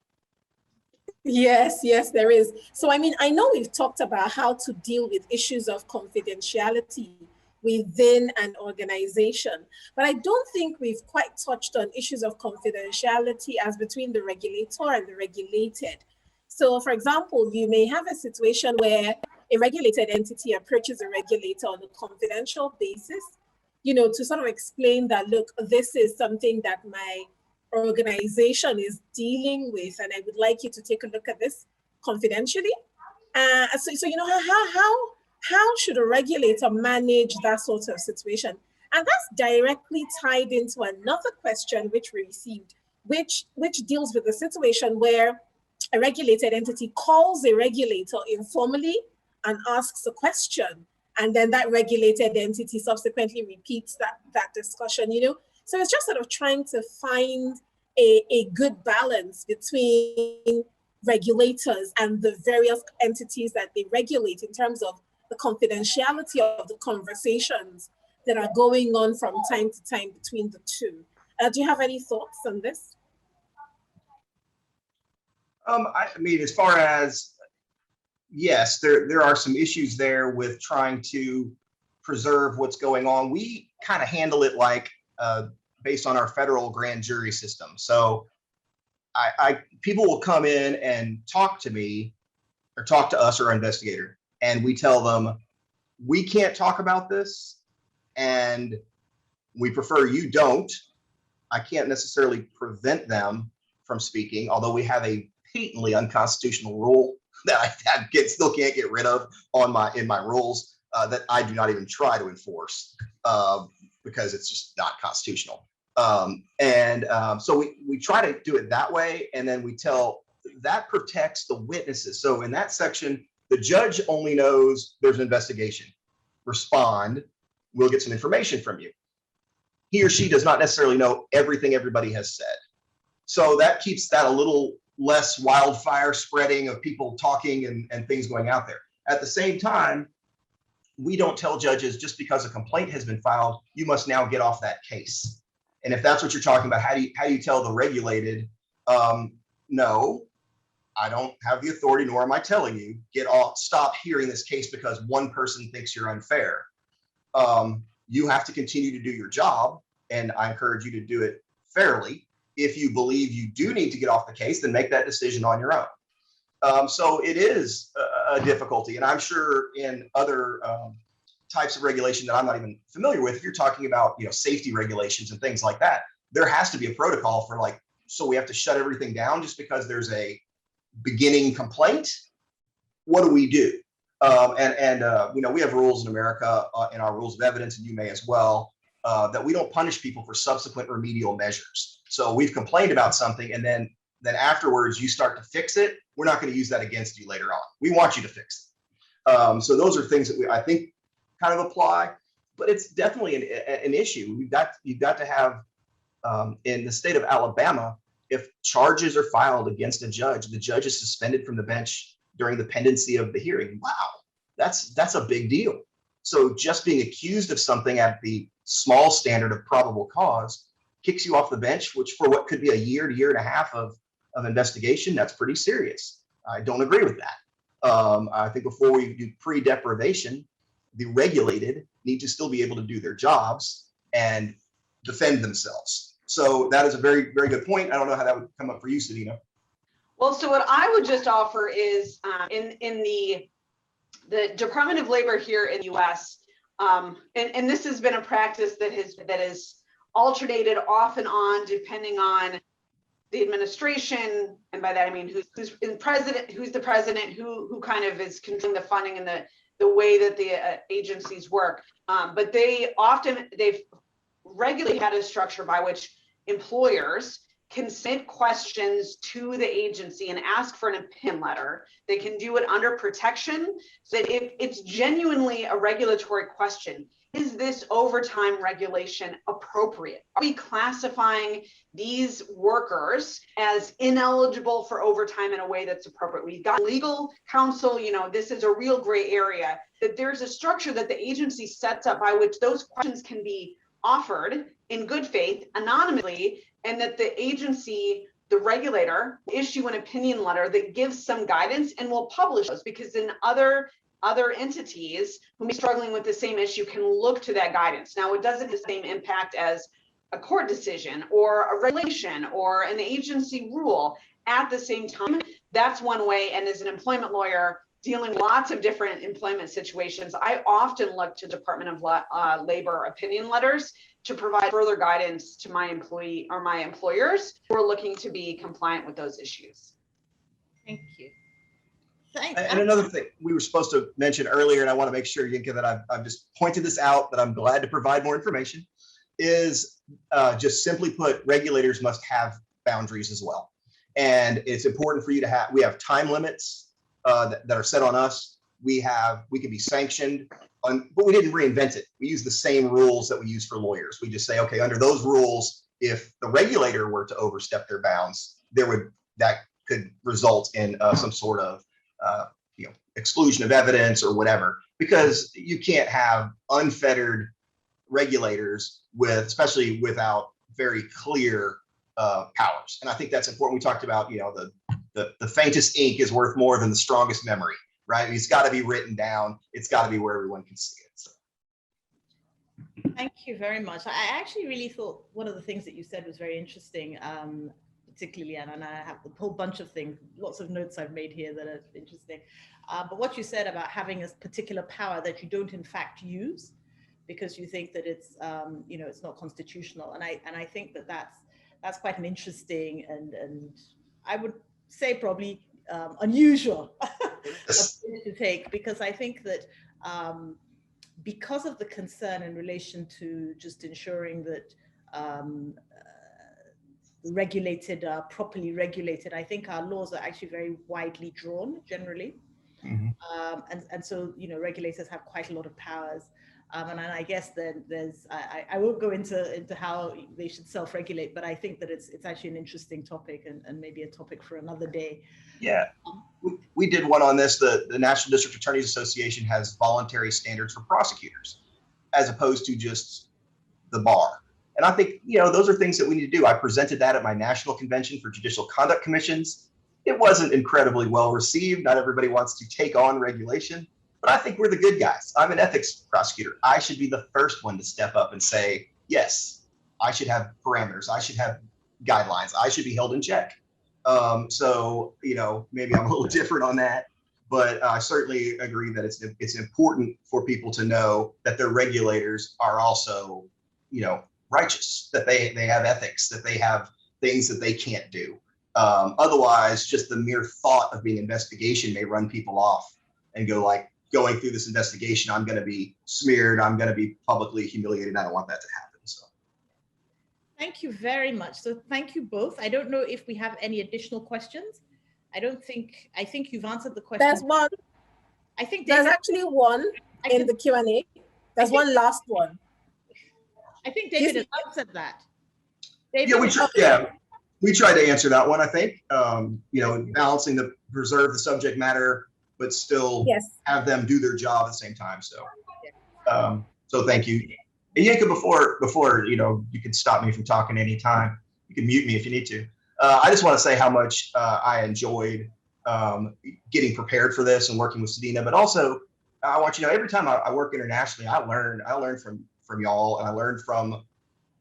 Yes, there is. So, I know we've talked about how to deal with issues of confidentiality within an organization, but I don't think we've quite touched on issues of confidentiality as between the regulator and the regulated. So, for example, you may have a situation where a regulated entity approaches a regulator on a confidential basis, you know, to sort of explain that, look, this is something that my organization is dealing with, and I would like you to take a look at this confidentially. So you know, how should a regulator manage that sort of situation? And that's directly tied into another question which we received, which deals with the situation where a regulated entity calls a regulator informally and asks a question, and then that regulated entity subsequently repeats that discussion, you know. So it's just sort of trying to find a good balance between regulators and the various entities that they regulate in terms of the confidentiality of the conversations that are going on from time to time between the two. Do you have any thoughts on this? I mean, as far as, yes, there are some issues there with trying to preserve what's going on. We kind of handle it like based on our federal grand jury system. So people will come in and talk to me or talk to us or our investigator, and we tell them, we can't talk about this and we prefer you don't. I can't necessarily prevent them from speaking, although we have a patently unconstitutional rule that I still can't get rid of in my rules that I do not even try to enforce because it's just not constitutional. So we try to do it that way, and then we tell that protects the witnesses. So in that section, the judge only knows there's an investigation. Respond, we'll get some information from you. He or she does not necessarily know everything everybody has said. So that keeps that a little less wildfire spreading of people talking and things going out there. At the same time, we don't tell judges just because a complaint has been filed, you must now get off that case. And if that's what you're talking about, how do you tell the regulated, no, I don't have the authority, nor am I telling you, stop hearing this case because one person thinks you're unfair. You have to continue to do your job, and I encourage you to do it fairly. If you believe you do need to get off the case, then make that decision on your own. So it is a difficulty, and I'm sure in other types of regulation that I'm not even familiar with, if you're talking about, you know, safety regulations and things like that, there has to be a protocol for, like, so we have to shut everything down just because there's a beginning complaint. What do we do? You know, we have rules in America in our rules of evidence, and you may as well, that we don't punish people for subsequent remedial measures. So we've complained about something, and then afterwards you start to fix it. We're not going to use that against you later on. We want you to fix it. So those are things that I think kind of apply, but it's definitely an issue. You've got to have, in the state of Alabama, if charges are filed against a judge, the judge is suspended from the bench during the pendency of the hearing. Wow, that's a big deal. So just being accused of something at the small standard of probable cause kicks you off the bench, which for what could be a year to year and a half of investigation, that's pretty serious. I don't agree with that. I think before we do pre-deprivation, the regulated need to still be able to do their jobs and defend themselves. So that is a very, very good point. I don't know how that would come up for you, Sadina. Well, so what I would just offer is in the Department of Labor here in the U.S., and this has been a practice that is alternated off and on depending on the administration, and by that I mean who's the president, who kind of is controlling the funding and the way that the agencies work. But they've regularly had a structure by which employers can submit questions to the agency and ask for an opinion letter. They can do it under protection, so that it's genuinely a regulatory question. Is this overtime regulation appropriate? Are we classifying these workers as ineligible for overtime in a way that's appropriate? We've got legal counsel, you know, this is a real gray area, that there's a structure that the agency sets up by which those questions can be offered in good faith, anonymously, and that the agency, the regulator, issue an opinion letter that gives some guidance and will publish those, because in other entities who may be struggling with the same issue can look to that guidance. Now, it doesn't have the same impact as a court decision or a regulation or an agency rule. At the same time, that's one way, and as an employment lawyer, dealing with lots of different employment situations, I often look to Department of Labor opinion letters to provide further guidance to my employee or my employers who are looking to be compliant with those issues. Thank you. Thanks. And another thing we were supposed to mention earlier, and I want to make sure, Yinka, that I've just pointed this out, but I'm glad to provide more information, is just simply put, regulators must have boundaries as well. And it's important for you to have, we have time limits that are set on us. We can be sanctioned, but we didn't reinvent it. We use the same rules that we use for lawyers. We just say, okay, under those rules, if the regulator were to overstep their bounds, that could result in some sort of exclusion of evidence or whatever, because you can't have unfettered regulators especially without very clear powers. And I think that's important. We talked about, the faintest ink is worth more than the strongest memory, right? It's got to be written down. It's got to be where everyone can see it. So. Thank you very much. I actually really thought one of the things that you said was very interesting, particularly, and I have a whole bunch of things, lots of notes I've made here that are interesting. But what you said about having a particular power that you don't in fact use because you think that it's, it's not constitutional. And I think that that's quite an interesting and I would say probably unusual approach to take, because I think that because of the concern in relation to just ensuring that regulated, properly regulated, I think our laws are actually very widely drawn generally. Mm-hmm. And so, regulators have quite a lot of powers. And I guess then I won't go into how they should self-regulate, but I think that it's actually an interesting topic and maybe a topic for another day. Yeah, we did one on this. The National District Attorneys Association has voluntary standards for prosecutors as opposed to just the bar. And I think, those are things that we need to do. I presented that at my National Convention for Judicial Conduct Commissions. It wasn't incredibly well received. Not everybody wants to take on regulation, but I think we're the good guys. I'm an ethics prosecutor. I should be the first one to step up and say, yes, I should have parameters. I should have guidelines. I should be held in check. So, maybe I'm a little different on that, but I certainly agree that it's important for people to know that their regulators are also, righteous, that they have ethics, that they have things that they can't do. Otherwise, just the mere thought of being investigation may run people off and go like, going through this investigation, I'm going to be smeared, I'm going to be publicly humiliated. I don't want that to happen. So. Thank you very much. So thank you both. I don't know if we have any additional questions. I think you've answered the question. There's one. I think there's actually one in the Q&A. There's one last one. I think David has answered that. David, we tried to answer that one, I think. Balancing the preserve the subject matter, but still have them do their job at the same time. So, so thank you. And Yinka, before you can stop me from talking anytime. You can mute me if you need to. I just want to say how much I enjoyed getting prepared for this and working with Sedina, but also I want you to know every time I work internationally, I learn from y'all, and I learned from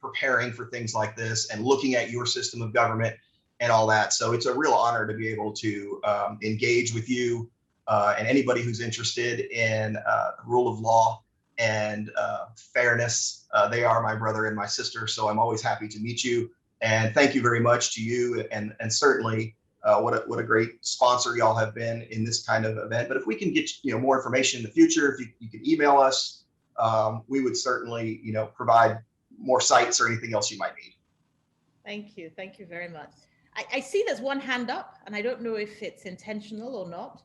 preparing for things like this and looking at your system of government and all that. So it's a real honor to be able to engage with you and anybody who's interested in the rule of law and fairness. They are my brother and my sister, so I'm always happy to meet you. And thank you very much to you, and certainly what a great sponsor y'all have been in this kind of event. But if we can get more information in the future, if you can email us, we would certainly provide more sites or anything else you might need. Thank you very much. I see there's one hand up, and I don't know if it's intentional or not.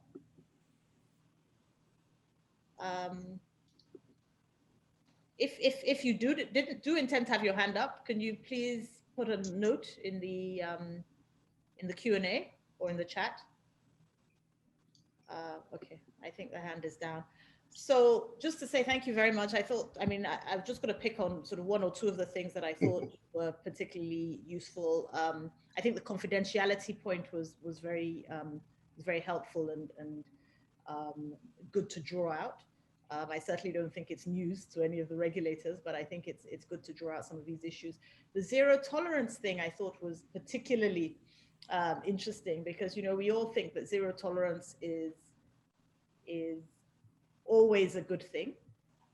If you do intend to have your hand up, can you please put a note in the Q&A or in the chat? Okay, I think the hand is down. So just to say thank you very much. I'm just going to pick on sort of one or two of the things that I thought were particularly useful. I think the confidentiality point was very helpful and good to draw out. I certainly don't think it's news to any of the regulators, but I think it's good to draw out some of these issues. The zero tolerance thing I thought was particularly interesting because we all think that zero tolerance is is always a good thing.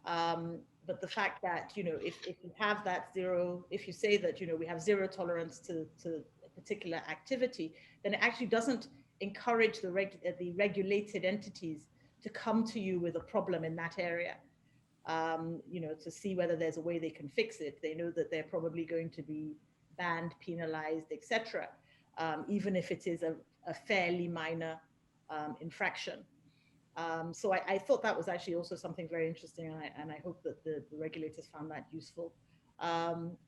But the fact that, you know, if you have that zero, if you say that, you know, we have zero tolerance to a particular activity, then it actually doesn't encourage the regulated entities to come to you with a problem in that area, you know, to see whether there's a way they can fix it. They know that they're probably going to be banned, penalized, etc., even if it is a fairly minor infraction. So I thought that was actually also something very interesting, and I hope that the regulators found that useful.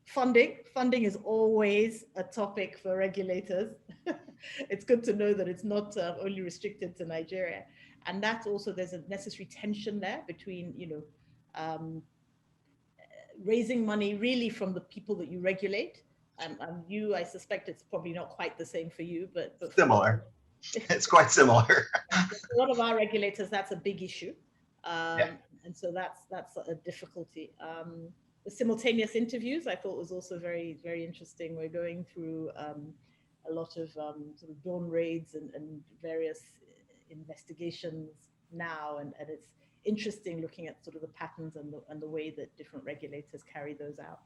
Funding is always a topic for regulators. It's good to know that it's not only restricted to Nigeria, and that also there's a necessary tension there between, you know, raising money really from the people that you regulate. You, I suspect it's probably not quite the same for you, but Similar. It's quite similar. a lot of our regulators, that's a big issue. Yeah. And so that's a difficulty. The simultaneous interviews I thought was also very, very interesting. We're going through a lot of sort of dawn raids and various investigations now, and it's interesting looking at sort of the patterns and the way that different regulators carry those out.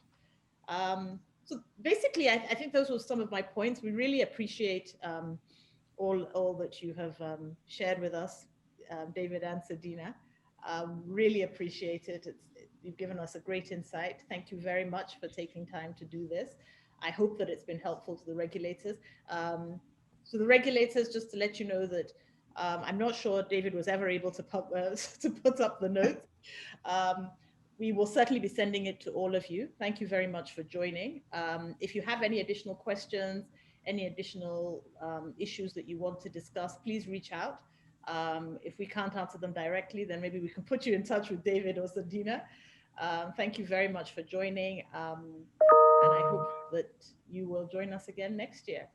So basically, I think those were some of my points. We really appreciate all that you have shared with us, David and Sadina. Really appreciate it. You've given us a great insight. Thank you very much for taking time to do this. I hope that it's been helpful to the regulators. So the regulators, just to let you know that I'm not sure David was ever able to put up the notes. We will certainly be sending it to all of you. Thank you very much for joining. If you have any additional questions, any additional issues that you want to discuss, please reach out. If we can't answer them directly, then maybe we can put you in touch with David or Sadina. Thank you very much for joining. And I hope that you will join us again next year.